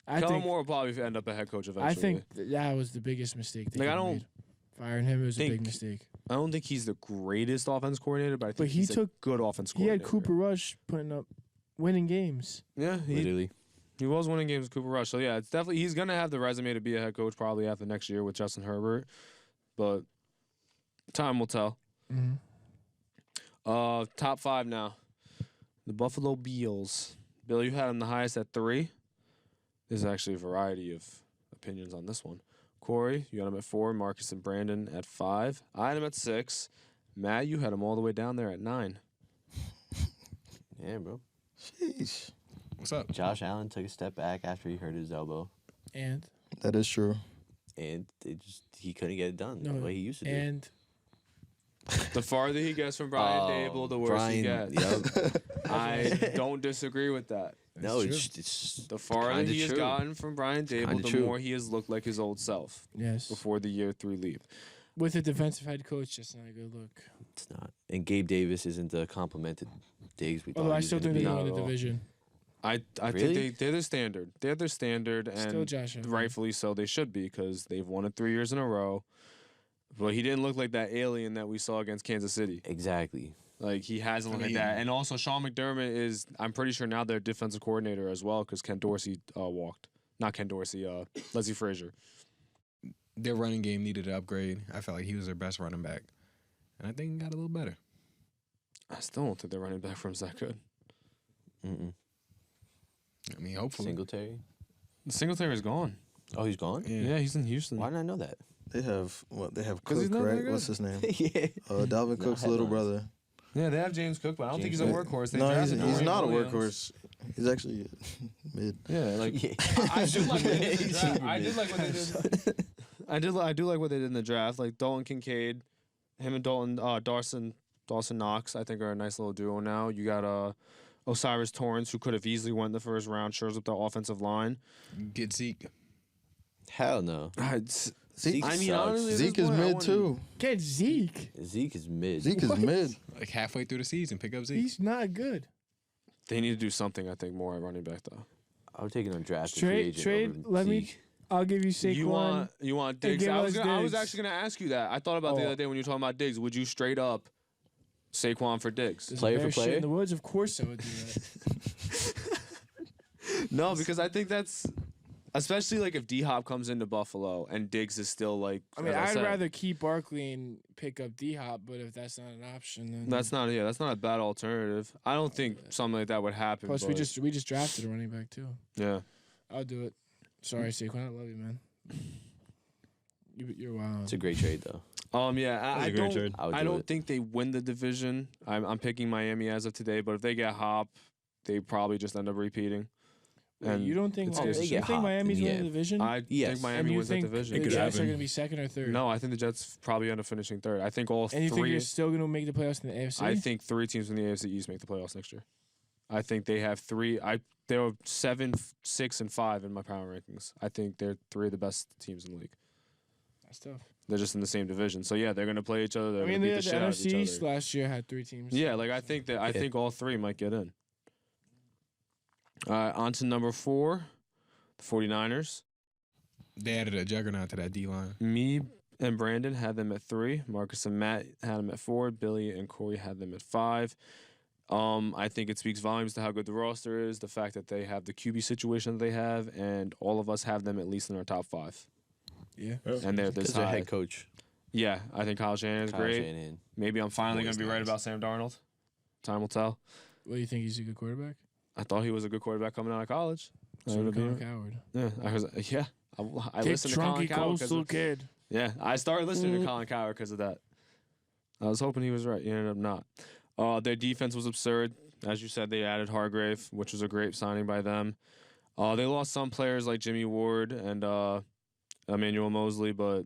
Speaker 5: I
Speaker 1: Kellen
Speaker 5: think
Speaker 1: Moore will probably end up a head coach eventually.
Speaker 5: I think that was the biggest mistake they
Speaker 1: Like, I
Speaker 5: could've
Speaker 1: don't
Speaker 5: made. Firing him was a
Speaker 1: think-
Speaker 5: big mistake.
Speaker 1: I don't think he's the greatest offense coordinator, but I think
Speaker 5: But he
Speaker 1: he's a
Speaker 5: took-
Speaker 1: good offense
Speaker 5: He had
Speaker 1: coordinator.
Speaker 5: Cooper Rush putting up winning games.
Speaker 1: Yeah,
Speaker 3: Literally.
Speaker 1: he was winning games with Cooper Rush. So, yeah, it's definitely, he's going to have the resume to be a head coach probably after next year with Justin Herbert. But time will tell.
Speaker 5: Mm-hmm.
Speaker 1: Top 5 now. The Buffalo Bills. Bill, you had them the highest at 3. There's actually a variety of opinions on this one. Corey, you had them at 4. Marcus and Brandon at 5. I had them at 6. Matt, you had them all the way down there at 9.
Speaker 3: Yeah, bro.
Speaker 4: Sheesh.
Speaker 2: What's up?
Speaker 3: Josh Allen took a step back after he hurt his elbow,
Speaker 5: And
Speaker 4: That is true.
Speaker 3: and he couldn't get it done the
Speaker 5: No,
Speaker 3: way he used to do.
Speaker 5: and
Speaker 1: The farther he gets from Brian Dable, the worse he
Speaker 3: Brian,
Speaker 1: gets.
Speaker 3: Yep.
Speaker 1: I don't disagree with that.
Speaker 3: No,
Speaker 5: true.
Speaker 3: it's
Speaker 1: The farther
Speaker 3: kinda
Speaker 1: he has
Speaker 3: true.
Speaker 1: gotten from Brian Dable,
Speaker 3: kinda
Speaker 1: the
Speaker 3: true.
Speaker 1: more he has looked like his old self
Speaker 5: yes,
Speaker 1: before the year 3 leap.
Speaker 5: with a defensive head coach, that's not a good look.
Speaker 3: It's not. And Gabe Davis isn't the complimented Diggs we thought
Speaker 5: Although
Speaker 3: he
Speaker 5: I
Speaker 3: was
Speaker 5: still
Speaker 3: gonna
Speaker 5: think they're
Speaker 3: be.
Speaker 1: Not
Speaker 5: going
Speaker 1: at
Speaker 5: to
Speaker 1: all.
Speaker 5: division.
Speaker 1: I
Speaker 3: Really?
Speaker 1: think they're their standard. They're their standard,
Speaker 5: Still
Speaker 1: and
Speaker 5: Josh Allen.
Speaker 1: rightfully so they should be because they've won it 3 years in a row. But he didn't look like that alien that we saw against Kansas City.
Speaker 3: Exactly.
Speaker 1: Like, he hasn't looked
Speaker 2: I
Speaker 1: like
Speaker 2: mean-
Speaker 1: that. And also, Sean McDermott is, I'm pretty sure now their defensive coordinator as well because Ken Dorsey walked. Not Ken Dorsey, Leslie Frazier.
Speaker 2: Their running game needed an upgrade. I felt like he was their best running back. And I think he got a little better.
Speaker 1: I still don't think their running back from is that good.
Speaker 3: Mm-mm.
Speaker 2: I mean, hopefully.
Speaker 3: Singletary.
Speaker 1: Singletary is gone.
Speaker 3: Oh, he's gone.
Speaker 1: Yeah, he's in Houston.
Speaker 3: Why didn't I know that?
Speaker 4: They have what? They have
Speaker 1: 'Cause he's
Speaker 4: Cook,
Speaker 1: not that
Speaker 4: right?
Speaker 1: good.
Speaker 4: What's his name?
Speaker 3: yeah.
Speaker 4: Dalvin
Speaker 3: No
Speaker 4: Cook's little
Speaker 3: headlines.
Speaker 4: brother.
Speaker 1: Yeah, they have James Cook, but I don't think he's a
Speaker 3: James
Speaker 1: workhorse. They
Speaker 4: No, he's
Speaker 1: drafted Dorian
Speaker 4: not a
Speaker 1: Williams.
Speaker 4: workhorse. He's actually mid.
Speaker 1: Yeah, like
Speaker 3: Yeah.
Speaker 1: I do like what they did in the draft. I did like what they did. I do like what they did in the draft. Like Dalton Kincaid, him and Dawson Knox, I think are a nice little duo now. You got Osiris Torrance, who could have easily won the first round, shores up the offensive line.
Speaker 2: Get Zeke.
Speaker 3: Hell no.
Speaker 4: Zeke,
Speaker 1: I mean,
Speaker 3: sucks.
Speaker 1: honestly, at
Speaker 4: Zeke
Speaker 1: this
Speaker 4: is
Speaker 1: point, I
Speaker 4: mid
Speaker 1: wouldn't-
Speaker 4: too.
Speaker 5: Get Zeke.
Speaker 3: Zeke is mid.
Speaker 4: Zeke is
Speaker 5: What?
Speaker 4: mid.
Speaker 2: Like halfway through the season, pick up Zeke.
Speaker 5: He's not good.
Speaker 1: They need to do something, I think, more at running back though.
Speaker 3: I would take an undrafted
Speaker 5: Trade-
Speaker 3: free agent
Speaker 5: trade,
Speaker 3: over
Speaker 5: let me-
Speaker 3: Zeke.
Speaker 5: I'll give you Saquon.
Speaker 1: You want Diggs?
Speaker 5: give
Speaker 1: I was
Speaker 5: us
Speaker 1: I was
Speaker 5: Diggs.
Speaker 1: actually gonna ask you that. I thought about the
Speaker 5: Oh.
Speaker 1: other day when you were talking about Diggs. Would you straight up Saquon for Diggs?
Speaker 5: There's
Speaker 3: Player
Speaker 5: bear
Speaker 3: for
Speaker 5: shit
Speaker 3: player?
Speaker 5: in the woods. Of course, I would do that.
Speaker 1: No, because I think that's especially like if D Hop comes into Buffalo and Diggs is still like.
Speaker 5: I mean,
Speaker 1: as
Speaker 5: I'd
Speaker 1: said,
Speaker 5: rather keep Barkley and pick up D Hop, but if that's not an option, then
Speaker 1: That's not a bad alternative. I don't think something like that would happen.
Speaker 5: Plus,
Speaker 1: but,
Speaker 5: we just drafted a running back too.
Speaker 1: yeah.
Speaker 5: I'll do it. Sorry, Saquon. I love you, man. You're wild.
Speaker 3: It's a great trade though.
Speaker 1: Yeah.
Speaker 6: That's
Speaker 1: I
Speaker 6: a great
Speaker 1: don't.
Speaker 6: trade.
Speaker 3: I would
Speaker 1: I
Speaker 3: do
Speaker 1: don't
Speaker 3: it.
Speaker 1: think they win the division. I'm picking Miami as of today, but if they get Hop, they probably just end up repeating.
Speaker 5: Wait,
Speaker 1: And
Speaker 5: you don't think
Speaker 1: it's
Speaker 5: Miami,
Speaker 1: good.
Speaker 3: They
Speaker 5: you
Speaker 3: get
Speaker 5: think
Speaker 3: hot,
Speaker 5: Miami's
Speaker 3: yeah.
Speaker 5: winning the division?
Speaker 1: I
Speaker 3: Yes.
Speaker 1: think
Speaker 5: and
Speaker 1: Miami
Speaker 5: you
Speaker 1: wins
Speaker 5: think
Speaker 1: that division.
Speaker 5: the
Speaker 6: could
Speaker 5: Jets are
Speaker 6: happen.
Speaker 5: going to be second or third?
Speaker 1: No, I think the Jets probably end up finishing third. I think all
Speaker 5: And you think
Speaker 1: three.
Speaker 5: you're still going to make the playoffs in the AFC?
Speaker 1: I think 3 teams from the AFC East make the playoffs next year. I think they have 3. They're 7, 6, and 5 in my power rankings. I think they're 3 of the best teams in the league.
Speaker 5: That's tough.
Speaker 1: They're just in the same division. So yeah, they're gonna play each other. They're
Speaker 5: I mean,
Speaker 1: gonna beat
Speaker 5: the
Speaker 1: the shit out of
Speaker 5: NFC
Speaker 1: each
Speaker 5: East
Speaker 1: other.
Speaker 5: last year had 3 teams.
Speaker 1: Yeah, like I think all 3 might get in. On to number 4, the 49ers.
Speaker 2: They added a juggernaut to that D line.
Speaker 1: Me and Brandon had them at 3. Marcus and Matt had them at 4. Billy and Corey had them at 5. I think it speaks volumes to how good the roster is, the fact that they have the QB situation that they have, and all of us have them at least in our top 5.
Speaker 5: Yeah.
Speaker 1: And they're this
Speaker 3: Because their
Speaker 1: high.
Speaker 3: head coach,
Speaker 1: Yeah, I think Kyle Shanahan is
Speaker 3: Kyle
Speaker 1: great.
Speaker 3: Shanahan.
Speaker 1: Maybe I'm finally going
Speaker 2: Boys
Speaker 1: to be right
Speaker 2: nice.
Speaker 1: about Sam Darnold. Time will tell.
Speaker 5: What do you think? He's a good quarterback?
Speaker 1: I thought he was a good quarterback coming out of college.
Speaker 5: So
Speaker 1: Ended up
Speaker 5: Colin
Speaker 1: being-
Speaker 5: Coward.
Speaker 1: Yeah, I
Speaker 5: Kick
Speaker 1: listened to Colin
Speaker 5: Trunky
Speaker 1: Coward because
Speaker 5: coastal kid.
Speaker 1: yeah, I started listening to Colin Coward because of that. I was hoping he was right. He ended up not. Their defense was absurd. As you said, they added Hargrave, which was a great signing by them. They lost some players like Jimmy Ward and Emmanuel Mosley, but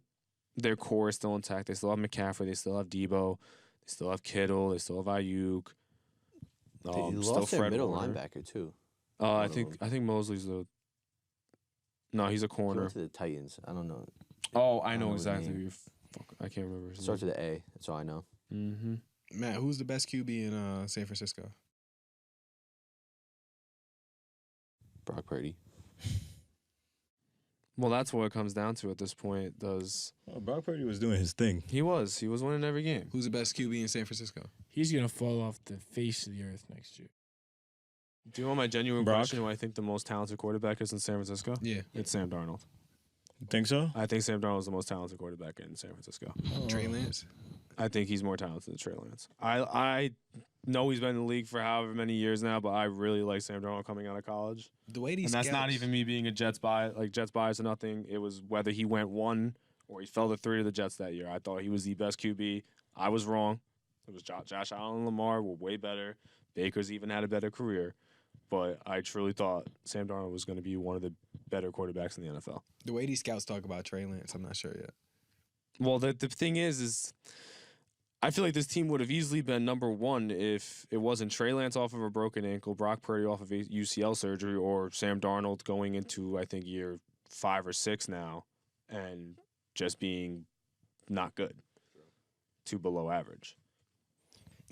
Speaker 1: their core is still intact. They still have McCaffrey. They still have Debo. They still have Kittle. They still have Ayuk.
Speaker 3: They
Speaker 1: Still
Speaker 3: lost their
Speaker 1: Fred
Speaker 3: middle
Speaker 1: Warner.
Speaker 3: linebacker too.
Speaker 1: I
Speaker 3: of
Speaker 1: think
Speaker 3: them.
Speaker 1: Mosley's the. No, he's a
Speaker 3: He
Speaker 1: corner.
Speaker 3: went to the Titans. I don't know.
Speaker 1: Oh, I
Speaker 3: I don't
Speaker 1: know
Speaker 3: know his
Speaker 1: exactly.
Speaker 3: name.
Speaker 1: I can't remember his
Speaker 3: Starts
Speaker 1: name.
Speaker 3: with the A. That's all I know.
Speaker 1: Mm-hmm.
Speaker 2: Matt, who's the best QB in San Francisco?
Speaker 3: Brock Purdy.
Speaker 1: Well, that's what it comes down to at this point.
Speaker 4: Brock Purdy was doing his thing.
Speaker 1: He was winning every game.
Speaker 2: Who's the best QB in San Francisco?
Speaker 5: He's gonna fall off the face of the earth next year.
Speaker 1: Do you want my genuine
Speaker 4: Brock?
Speaker 1: question? Who I think the most talented quarterback is in San Francisco?
Speaker 2: Yeah.
Speaker 1: It's Sam Darnold.
Speaker 4: You think so?
Speaker 1: I think Sam Darnold is the most talented quarterback in San Francisco.
Speaker 2: Trey Lance.
Speaker 1: I think he's more talented than Trey Lance. I know he's been in the league for however many years now, but I really like Sam Darnold coming out of college.
Speaker 2: The way these
Speaker 1: And that's not
Speaker 2: scouts-
Speaker 1: even me being a Jets bias or nothing. It was whether he went 1 or he fell to 3 to the Jets that year. I thought he was the best QB. I was wrong. It was Josh Allen and Lamar were way better. Baker's even had a better career. But I truly thought Sam Darnold was going to be one of the better quarterbacks in the NFL.
Speaker 2: The way these scouts talk about Trey Lance, I'm not sure yet.
Speaker 1: Well, the thing is I feel like this team would have easily been number 1 if it wasn't Trey Lance off of a broken ankle, Brock Purdy off of a UCL surgery, or Sam Darnold going into, I think, year 5 or 6 now and just being not good to below average.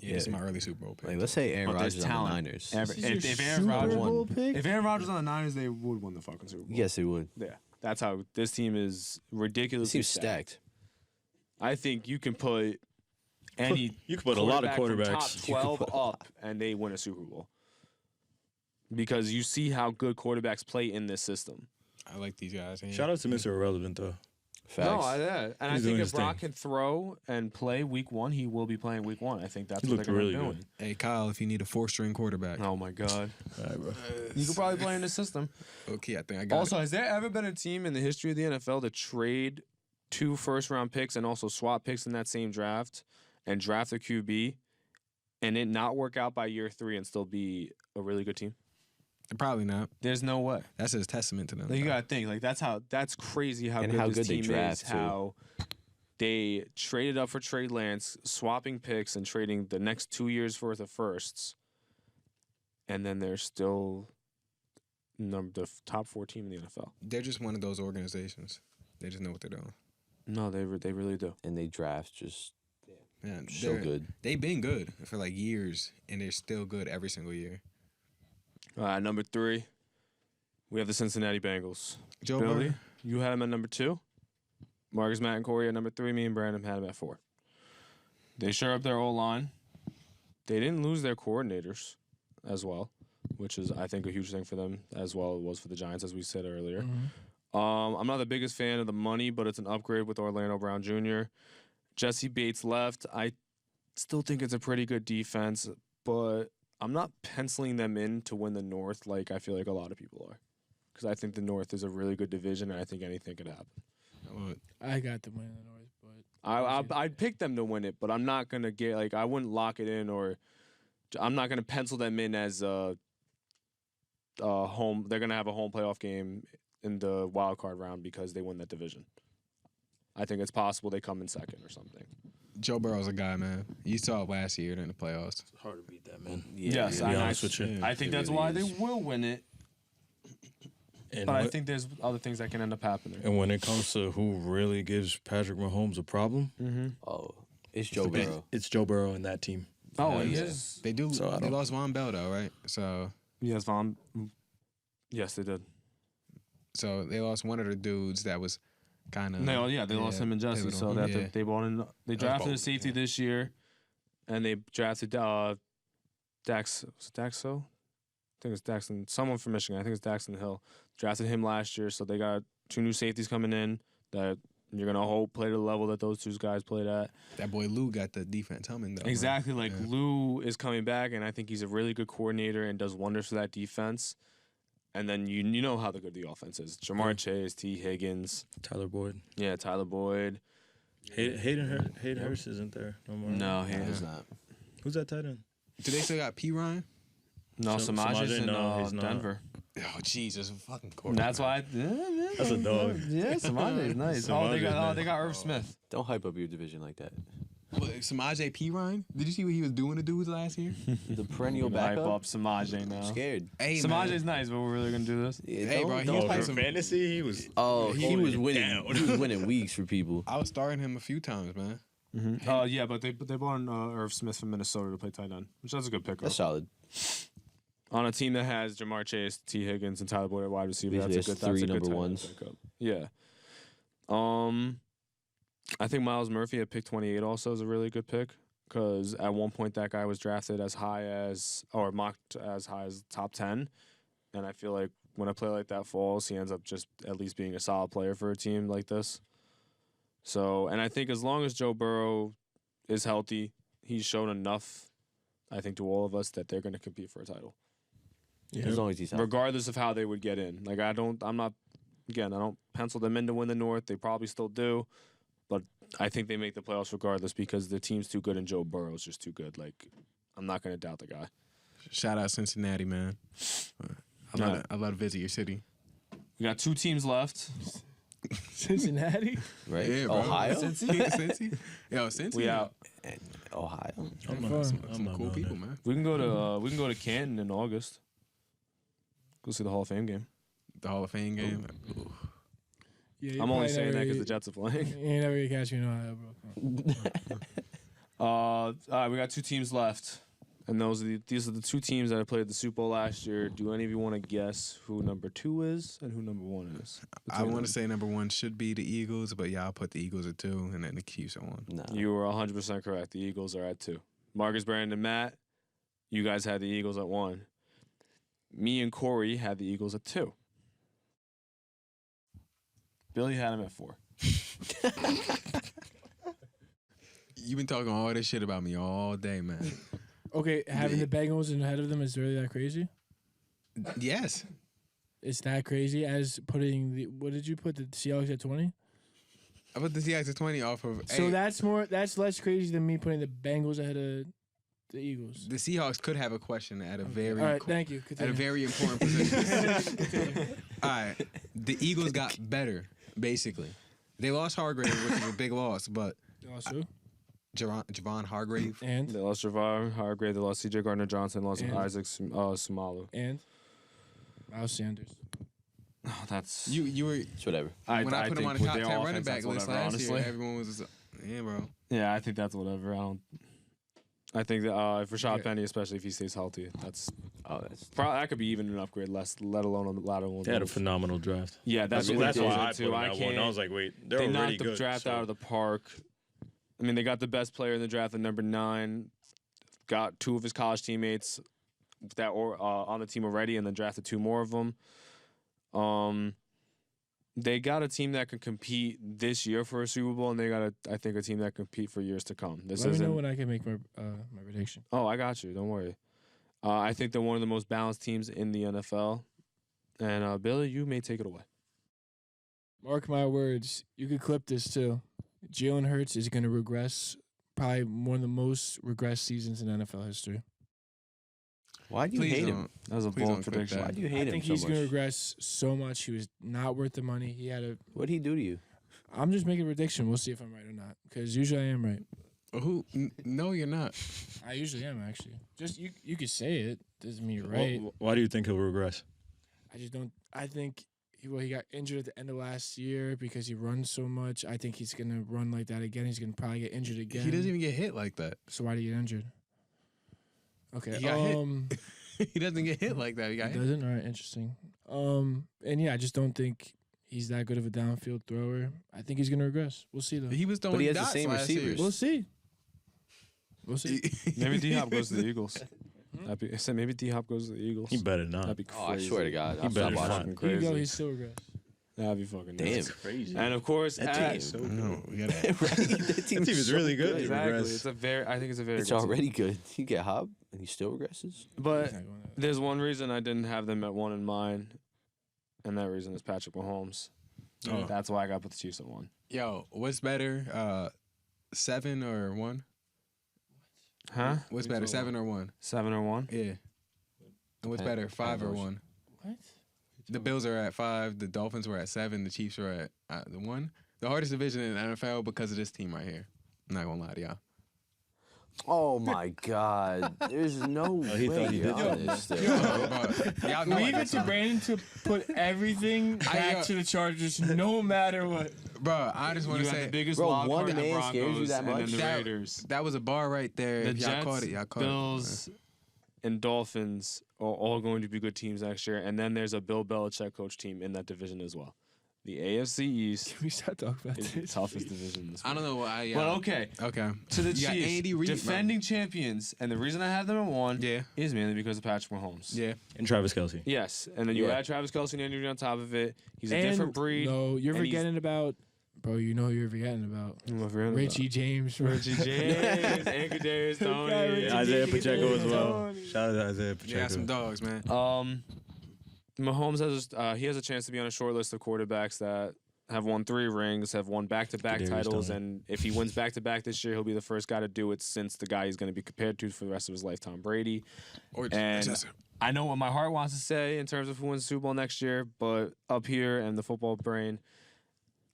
Speaker 2: Yeah, it's my early Super Bowl pick.
Speaker 3: Like, let's say Aaron
Speaker 1: But there's
Speaker 3: Rodgers on the
Speaker 1: talent.
Speaker 3: Niners.
Speaker 1: If Aaron Rodgers if Aaron Rodgers on the Niners, they would win the fucking Super Bowl.
Speaker 3: Yes, they would.
Speaker 1: Yeah. That's how this team is
Speaker 3: It
Speaker 1: ridiculously
Speaker 3: seems stacked.
Speaker 1: I think you can put any
Speaker 4: You could put a lot of
Speaker 1: quarterback from
Speaker 4: quarterbacks.
Speaker 1: top 12 up and they win a Super Bowl. Because you see how good quarterbacks play in this system.
Speaker 2: I like these guys.
Speaker 4: Shout out to Mr. Irrelevant though.
Speaker 3: Facts.
Speaker 1: No, and I
Speaker 4: He's
Speaker 1: think
Speaker 4: doing
Speaker 1: if
Speaker 4: his
Speaker 1: Brock
Speaker 4: thing.
Speaker 1: can throw and play week 1, he will be playing week 1. I think that's
Speaker 4: He
Speaker 1: what
Speaker 4: looked
Speaker 1: they're going to
Speaker 4: really
Speaker 1: be doing.
Speaker 2: Hey, Kyle, if you need a 4-string quarterback.
Speaker 1: Oh my God.
Speaker 4: All right, bro.
Speaker 1: You could probably play in this system.
Speaker 2: Okay, I think I got
Speaker 1: Also,
Speaker 2: it.
Speaker 1: has there ever been a team in the history of the NFL to trade 2 first-round picks and also swap picks in that same draft and draft a QB and it not work out by year 3 and still be a really good team?
Speaker 2: Probably not.
Speaker 1: There's no way.
Speaker 2: That's a testament to them.
Speaker 1: Like, you gotta think, like that's crazy how
Speaker 3: And
Speaker 1: good
Speaker 3: how
Speaker 1: this
Speaker 3: good they
Speaker 1: team
Speaker 3: draft,
Speaker 1: is.
Speaker 3: too.
Speaker 1: How they traded up for Trey Lance, swapping picks and trading the next 2 years worth of firsts, and then they're still the top 4 team in the NFL.
Speaker 2: They're just one of those organizations. They just know what they're doing.
Speaker 1: No, they really do.
Speaker 3: And they draft just
Speaker 2: Man,
Speaker 3: so
Speaker 2: they're-
Speaker 3: good.
Speaker 2: They've been good for like years, and they're still good every single year.
Speaker 1: Number 3, we have the Cincinnati Bengals.
Speaker 2: Joe
Speaker 1: Billy,
Speaker 2: Burrow.
Speaker 1: you had him at number 2. Marcus, Matt, and Corey at number 3. Me and Brandon had him at 4. They shore up their O-line. They didn't lose their coordinators as well, which is, I think, a huge thing for them, as well it was for the Giants, as we said earlier. I'm not the biggest fan of the money, but it's an upgrade with Orlando Brown Jr. Jesse Bates left. I still think it's a pretty good defense, but I'm not penciling them in to win the North like I feel like a lot of people are. Because I think the North is a really good division, and I think anything could happen.
Speaker 5: I got them winning the North, but
Speaker 1: I'd pick them to win it, but I'm not going to get, like, I wouldn't lock it in, or I'm not going to pencil them in as a home. They're going to have a home playoff game in the wild card round because they win that division. I think it's possible they come in second or something.
Speaker 2: Joe Burrow's a guy, man. You saw it last year in the playoffs.
Speaker 4: It's hard to beat that, man.
Speaker 1: Yes,
Speaker 4: to be honest with you.
Speaker 1: I think
Speaker 3: It
Speaker 1: that's
Speaker 3: really
Speaker 1: why
Speaker 3: is.
Speaker 1: they will win it.
Speaker 4: And
Speaker 1: But I
Speaker 4: what-
Speaker 1: think there's other things that can end up happening.
Speaker 4: and when it comes to who really gives Patrick Mahomes a problem,
Speaker 3: Oh, it's Joe Burrow.
Speaker 4: it's Joe Burrow and that team.
Speaker 1: Oh,
Speaker 3: Yeah,
Speaker 1: he
Speaker 3: yeah.
Speaker 1: is.
Speaker 2: They do.
Speaker 4: So I
Speaker 2: They
Speaker 4: don't-
Speaker 2: lost Von Bell though, right? So
Speaker 1: Yes, Von. Yes, they did.
Speaker 2: So they lost one of the dudes that was kind of.
Speaker 1: They lost him and Jesse.
Speaker 2: pivotal.
Speaker 1: So they bought in. They drafted a
Speaker 2: bold,
Speaker 1: safety this year, and they drafted Dax. Was it Daxo? I think it's Daxton. Someone from Michigan. I think it's Daxton Hill. Drafted him last year, so they got 2 new safeties coming in that you're gonna hope play to the level that those 2 guys played at.
Speaker 2: That boy Lou got the defense humming though.
Speaker 1: Exactly,
Speaker 2: man.
Speaker 1: like Lou is coming back, and I think he's a really good coordinator and does wonders for that defense. And then you know how good the offense is. Jamar Chase, T. Higgins.
Speaker 3: Tyler Boyd.
Speaker 1: Yeah, Tyler Boyd.
Speaker 3: Hayden Hurst isn't there no more.
Speaker 1: No,
Speaker 2: Yeah.
Speaker 1: he's not.
Speaker 3: Who's that tight end?
Speaker 2: Do they still got P. Ryan?
Speaker 1: No, Samaj is in
Speaker 3: he's not.
Speaker 1: Denver.
Speaker 2: Oh Jesus, fucking
Speaker 1: And that's why.
Speaker 3: That's a dog.
Speaker 1: Yeah, Samaj is nice.
Speaker 3: Samaj is nice.
Speaker 1: They got Irv Smith.
Speaker 6: Don't hype up your division like that.
Speaker 2: Samaje P. Ryan? Did you see what he was doing to dudes last year?
Speaker 6: The perennial
Speaker 1: Hype
Speaker 6: backup.
Speaker 1: up Samaj now.
Speaker 6: I'm scared.
Speaker 2: Hey,
Speaker 1: Samaj is nice, but we're really gonna do this.
Speaker 6: Yeah,
Speaker 2: Hey, bro, he was
Speaker 3: Oh,
Speaker 2: playing
Speaker 3: for
Speaker 2: some.
Speaker 3: fantasy, he was.
Speaker 6: Oh, he was winning.
Speaker 3: down.
Speaker 6: He was winning weeks for people.
Speaker 2: I was starting him a few times, man.
Speaker 1: Oh yeah, but they brought in Irv Smith from Minnesota to play tight end, which that's a good pickup.
Speaker 6: That's solid.
Speaker 1: On a team that has Jamar Chase, T. Higgins, and Tyler Boyd at wide receiver,
Speaker 6: Basically,
Speaker 1: that's a
Speaker 6: that's
Speaker 1: good
Speaker 6: 3
Speaker 1: tight
Speaker 6: number
Speaker 1: end
Speaker 6: ones.
Speaker 1: pickup. Yeah. I think Miles Murphy at pick 28 also is a really good pick because at one point that guy was drafted as high as or mocked as high as top 10, and I feel like when a player like that falls, he ends up just at least being a solid player for a team like this. So, and I think as long as Joe Burrow is healthy, he's shown enough, I think, to all of us that they're going to compete for a title.
Speaker 6: As long as he's healthy.
Speaker 1: Regardless of how they would get in. Like, I don't pencil them in to win the North. They probably still do. But I think they make the playoffs regardless because the team's too good and Joe Burrow's just too good. Like, I'm not going to doubt the guy.
Speaker 2: Shout out Cincinnati, man. I love to visit your city.
Speaker 1: We got 2 teams left.
Speaker 5: Cincinnati.
Speaker 6: Right?
Speaker 2: Yeah, bro.
Speaker 6: Ohio?
Speaker 2: Cincy? Yo, Cincy.
Speaker 1: We out.
Speaker 6: And Ohio.
Speaker 3: I'm
Speaker 2: Some
Speaker 3: not
Speaker 2: cool
Speaker 3: doing
Speaker 2: people,
Speaker 3: that.
Speaker 2: man.
Speaker 1: We can go to Canton in August. Go see the Hall of Fame game.
Speaker 2: The Hall of Fame game.
Speaker 5: Yeah, you
Speaker 1: I'm only
Speaker 5: probably
Speaker 1: saying that
Speaker 5: never
Speaker 1: because the
Speaker 5: get-
Speaker 1: Jets are playing.
Speaker 5: You ain't never gonna catch me in Ohio, bro.
Speaker 1: All right, we got 2 teams left, and these are the 2 teams that have played the Super Bowl last year. Do any of you want to guess who number 2 is and who number 1 is?
Speaker 2: I
Speaker 1: between
Speaker 2: want
Speaker 1: them?
Speaker 2: to say number 1 should be the Eagles, but y'all put the Eagles at 2 and then the Chiefs at 1.
Speaker 6: No.
Speaker 1: You were 100% correct. The Eagles are at 2. Marcus, Brandon, Matt, you guys had the Eagles at 1. Me and Corey had the Eagles at 2. Billy had them at 4.
Speaker 2: You've been talking all this shit about me all day, man.
Speaker 5: Okay, having the Bengals in ahead of them is really that crazy?
Speaker 2: Yes.
Speaker 5: It's that crazy as putting the what did you put the Seahawks at 20?
Speaker 2: I put the Seahawks at 20 off of.
Speaker 5: So
Speaker 2: hey,
Speaker 5: that's less crazy than me putting the Bengals ahead of the Eagles.
Speaker 2: the Seahawks could have a question at a very
Speaker 5: All right, thank you.
Speaker 2: at a
Speaker 5: Continue.
Speaker 2: very important position. All right, the Eagles got better basically. They lost Hargrave, which is a big loss, but
Speaker 5: Also,
Speaker 2: Javon Hargrave.
Speaker 5: and
Speaker 1: They lost Javon Hargrave. They lost C.J. Gardner-Johnson. Lost
Speaker 5: And-
Speaker 1: Isaac Sumalu.
Speaker 5: Miles Sanders.
Speaker 1: Oh, that's
Speaker 2: You were
Speaker 6: It's whatever.
Speaker 2: when I put him
Speaker 1: think
Speaker 2: on the
Speaker 1: with
Speaker 2: top
Speaker 1: their
Speaker 2: 10 running
Speaker 1: offense,
Speaker 2: back
Speaker 1: that's
Speaker 2: list
Speaker 1: whatever,
Speaker 2: last
Speaker 1: honestly.
Speaker 2: year, everyone was just, yeah, bro.
Speaker 1: Yeah, I think that's whatever. I think that if Rashad
Speaker 5: Okay.
Speaker 1: Penny, especially if he stays healthy, that's
Speaker 6: Oh, that's
Speaker 1: probably that could be even an upgrade. Let alone on the lateral.
Speaker 3: They had a phenomenal draft.
Speaker 1: Yeah, that's
Speaker 3: That's
Speaker 1: what
Speaker 3: why
Speaker 1: they
Speaker 3: I
Speaker 1: did
Speaker 3: put
Speaker 1: too.
Speaker 3: them
Speaker 1: I
Speaker 3: at 1.
Speaker 1: can't.
Speaker 3: I was like, wait, they're
Speaker 1: They
Speaker 3: already
Speaker 1: knocked the
Speaker 3: good.
Speaker 1: draft
Speaker 3: so-
Speaker 1: out of the park. I mean, they got the best player in the draft at number 9. Got 2 of his college teammates that were on the team already, and then drafted 2 more of them. They got a team that can compete this year for a Super Bowl, and they got I think a team that can compete for years to come. This
Speaker 5: Let me know
Speaker 1: isn't.
Speaker 5: when I can make my my prediction.
Speaker 1: Oh, I got you. Don't worry. I think they're one of the most balanced teams in the NFL. And Billy, you may take it away.
Speaker 5: Mark my words. You could clip this too. Jalen Hurts is going to regress. Probably one of the most regressed seasons in NFL history.
Speaker 6: Why do you
Speaker 2: Please
Speaker 6: hate
Speaker 2: don't.
Speaker 6: him?
Speaker 1: That was a
Speaker 2: Please
Speaker 1: bold
Speaker 2: don't clip
Speaker 1: prediction.
Speaker 2: that.
Speaker 6: Why do you
Speaker 5: I
Speaker 6: hate him
Speaker 5: think
Speaker 6: so
Speaker 5: he's
Speaker 6: much?
Speaker 5: going to regress so much. He was not worth the money. He had a.
Speaker 6: What'd he do to you?
Speaker 5: I'm just making a prediction. We'll see if I'm right or not. Because usually I am right.
Speaker 2: Who? No, you're not.
Speaker 5: I usually am actually. Just you could say it. Doesn't mean you're right.
Speaker 3: Why do you think he'll regress?
Speaker 5: I just don't. I think he got injured at the end of last year because he runs so much. I think he's gonna run like that again. He's gonna probably get injured again.
Speaker 2: He doesn't even get hit like that.
Speaker 5: So why did he get injured? Okay.
Speaker 2: He got hit. He doesn't get hit like that. He got
Speaker 5: He
Speaker 2: hit.
Speaker 5: doesn't? All right, interesting. And yeah, I just don't think he's that good of a downfield thrower. I think he's going to regress. We'll see, though.
Speaker 2: He was throwing
Speaker 6: But he has the
Speaker 2: dots
Speaker 6: same
Speaker 2: last year.
Speaker 6: receivers.
Speaker 5: We'll see. We'll see.
Speaker 1: Maybe D-Hop goes to the Eagles. I said maybe D-Hop goes to the Eagles.
Speaker 3: He better not.
Speaker 1: That'd be crazy.
Speaker 6: Oh, I swear to God.
Speaker 3: He
Speaker 6: I'll
Speaker 3: better
Speaker 6: stop
Speaker 3: not.
Speaker 6: watching.
Speaker 5: Here you go.
Speaker 1: Crazy.
Speaker 5: He's still regress.
Speaker 1: That'd be fucking
Speaker 6: Damn.
Speaker 1: nuts.
Speaker 3: Crazy.
Speaker 1: And of course,
Speaker 3: That
Speaker 1: at-
Speaker 3: team is so good.
Speaker 2: No, we gotta.
Speaker 6: That
Speaker 3: That team is really good.
Speaker 1: exactly.
Speaker 3: Regress.
Speaker 1: It's a very. I think it's a very.
Speaker 6: It's
Speaker 1: good team.
Speaker 6: already good. You get Hub, and he still regresses.
Speaker 1: But
Speaker 5: He's not going to-
Speaker 1: there's one reason I didn't have them at 1 in mine, and that reason is Patrick Mahomes.
Speaker 2: Oh.
Speaker 1: That's why I got put the Chiefs at 1.
Speaker 2: Yo, what's better, 7 or 1?
Speaker 1: Huh?
Speaker 2: What's better, 7 or 1?
Speaker 1: 7 or 1?
Speaker 2: Yeah. And what's better, 5 or 1?
Speaker 5: What?
Speaker 2: The Bills are at 5. The Dolphins were at 7. The Chiefs were at 1. The hardest division in the NFL because of this team right here. I'm not gonna lie to y'all.
Speaker 6: Oh my God! There's no way.
Speaker 3: he thought he did
Speaker 6: on
Speaker 3: that.
Speaker 6: this thing.
Speaker 2: Y'all know I
Speaker 5: Leave
Speaker 2: got
Speaker 5: it to
Speaker 2: something.
Speaker 5: Brandon to put everything back to the Chargers no matter what.
Speaker 2: Bro, I just want
Speaker 1: You
Speaker 2: to
Speaker 1: got the
Speaker 2: say
Speaker 1: biggest
Speaker 6: Bro,
Speaker 1: wild
Speaker 6: one
Speaker 1: card in the
Speaker 6: man scares you
Speaker 1: Broncos,
Speaker 6: that
Speaker 1: and then
Speaker 6: much?
Speaker 1: the
Speaker 2: That-
Speaker 1: Raiders.
Speaker 2: that was a bar right there.
Speaker 1: The
Speaker 2: If y'all
Speaker 1: Jets,
Speaker 2: caught it. Y'all caught
Speaker 1: Bills, and Dolphins are all going to be good teams next year. And then there's a Bill Belichick coach team in that division as well. The AFC East
Speaker 5: Can we start talking about
Speaker 1: is the
Speaker 5: this?
Speaker 1: toughest division in this.
Speaker 2: I don't know why.
Speaker 1: But okay,
Speaker 2: Okay.
Speaker 1: to the
Speaker 2: You got
Speaker 1: Chiefs,
Speaker 2: Andy Reid, bro.
Speaker 1: defending champions, and the reason I have them at 1
Speaker 2: Yeah.
Speaker 1: is mainly because of Patrick Mahomes.
Speaker 2: Yeah.
Speaker 3: And Travis Kelce.
Speaker 1: Yes, and then you
Speaker 6: Yeah.
Speaker 1: add Travis Kelce and Andy Reid on top of it. He's a
Speaker 5: And
Speaker 1: different breed.
Speaker 5: No, you're
Speaker 1: and he's-
Speaker 5: forgetting about, bro. You know who you're forgetting about.
Speaker 1: I'm over here.
Speaker 5: Richie James, bro.
Speaker 1: Richie James, and Kadarius Toney.
Speaker 5: Richie
Speaker 3: Isaiah
Speaker 5: James,
Speaker 3: Pacheco as well.
Speaker 5: Tony.
Speaker 3: Shout out to Isaiah Pacheco.
Speaker 2: Yeah, some dogs, man.
Speaker 1: Mahomes has a chance to be on a short list of quarterbacks that have won 3 rings, have won back-to-back
Speaker 3: Kadarius
Speaker 1: titles,
Speaker 3: Toney.
Speaker 1: and if he wins back-to-back this year, he'll be the first guy to do it since the guy he's going to be compared to for the rest of his life, Tom Brady.
Speaker 2: Or
Speaker 1: And
Speaker 2: just-
Speaker 1: I know what my heart wants to say in terms of who wins the Super Bowl next year, but up here and the football brain,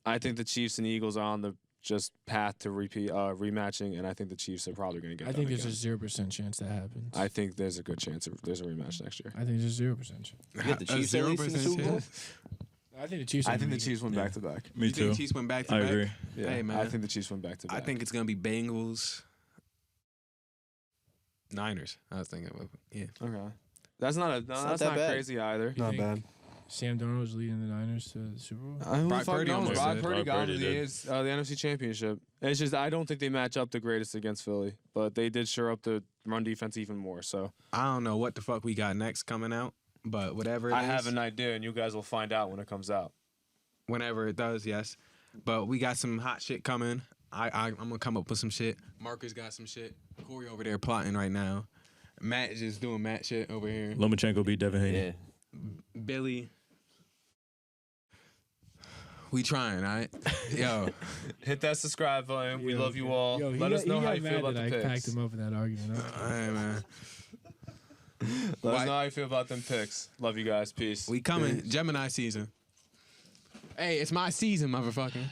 Speaker 1: I think the Chiefs and the Eagles are on the just path to rematching, and I think the Chiefs are probably going to get
Speaker 5: I
Speaker 1: that
Speaker 5: think there's
Speaker 1: again.
Speaker 5: a 0% chance that happens.
Speaker 1: I think there's a good chance there's a rematch next year.
Speaker 5: I think there's a 0% chance.
Speaker 6: You get the
Speaker 2: A
Speaker 6: Chiefs at least in the
Speaker 2: 0%
Speaker 6: Super Bowl?
Speaker 2: chance?
Speaker 5: I think the Chiefs.
Speaker 1: I think the Chiefs win back-to-back.
Speaker 3: Me
Speaker 2: You think
Speaker 3: too.
Speaker 2: the Chiefs went back to
Speaker 3: I
Speaker 2: back?
Speaker 3: agree.
Speaker 1: Yeah,
Speaker 2: Hey, man.
Speaker 1: I think the Chiefs win back-to-back.
Speaker 2: I think it's gonna be Bengals, Niners. I was thinking, yeah.
Speaker 1: Okay. That's not
Speaker 6: not that bad.
Speaker 1: crazy either.
Speaker 4: Not
Speaker 5: think-
Speaker 4: bad.
Speaker 5: Sam Darnold was leading the Niners to the Super Bowl.
Speaker 1: Who the
Speaker 2: Brock
Speaker 1: fuck
Speaker 2: Purdy
Speaker 1: knows?
Speaker 2: almost
Speaker 1: Brock
Speaker 2: did.
Speaker 1: Purdy
Speaker 3: Brock
Speaker 1: got
Speaker 3: Purdy
Speaker 1: him
Speaker 3: did.
Speaker 1: the NFC Championship. It's just I don't think they match up the greatest against Philly, but they did shore up the run defense even more. So
Speaker 2: I don't know what the fuck we got next coming out, but whatever it
Speaker 1: I
Speaker 2: is,
Speaker 1: have an idea, and you guys will find out when it comes out.
Speaker 2: whenever it does, yes. But we got some hot shit coming. I'm gonna come up with some shit. Marcus got some shit. Corey over there plotting right now. Matt is just doing Matt shit over here.
Speaker 3: Lomachenko beat Devin Haney.
Speaker 6: Yeah.
Speaker 2: Billy, we trying, all right? Yo,
Speaker 1: Hit that subscribe button. We
Speaker 5: Yo,
Speaker 1: love you all.
Speaker 5: Yo, he
Speaker 1: Let
Speaker 5: got-
Speaker 1: us know
Speaker 5: he
Speaker 1: how
Speaker 5: got
Speaker 1: you
Speaker 5: mad
Speaker 1: feel about
Speaker 5: that
Speaker 1: the
Speaker 5: I packed
Speaker 1: picks.
Speaker 5: him up in that argument.
Speaker 2: all right, man.
Speaker 1: Let
Speaker 2: Why-
Speaker 1: us know how you feel about them picks. Love you guys. Peace.
Speaker 2: We coming. Gemini season. Hey, it's my season, motherfucker.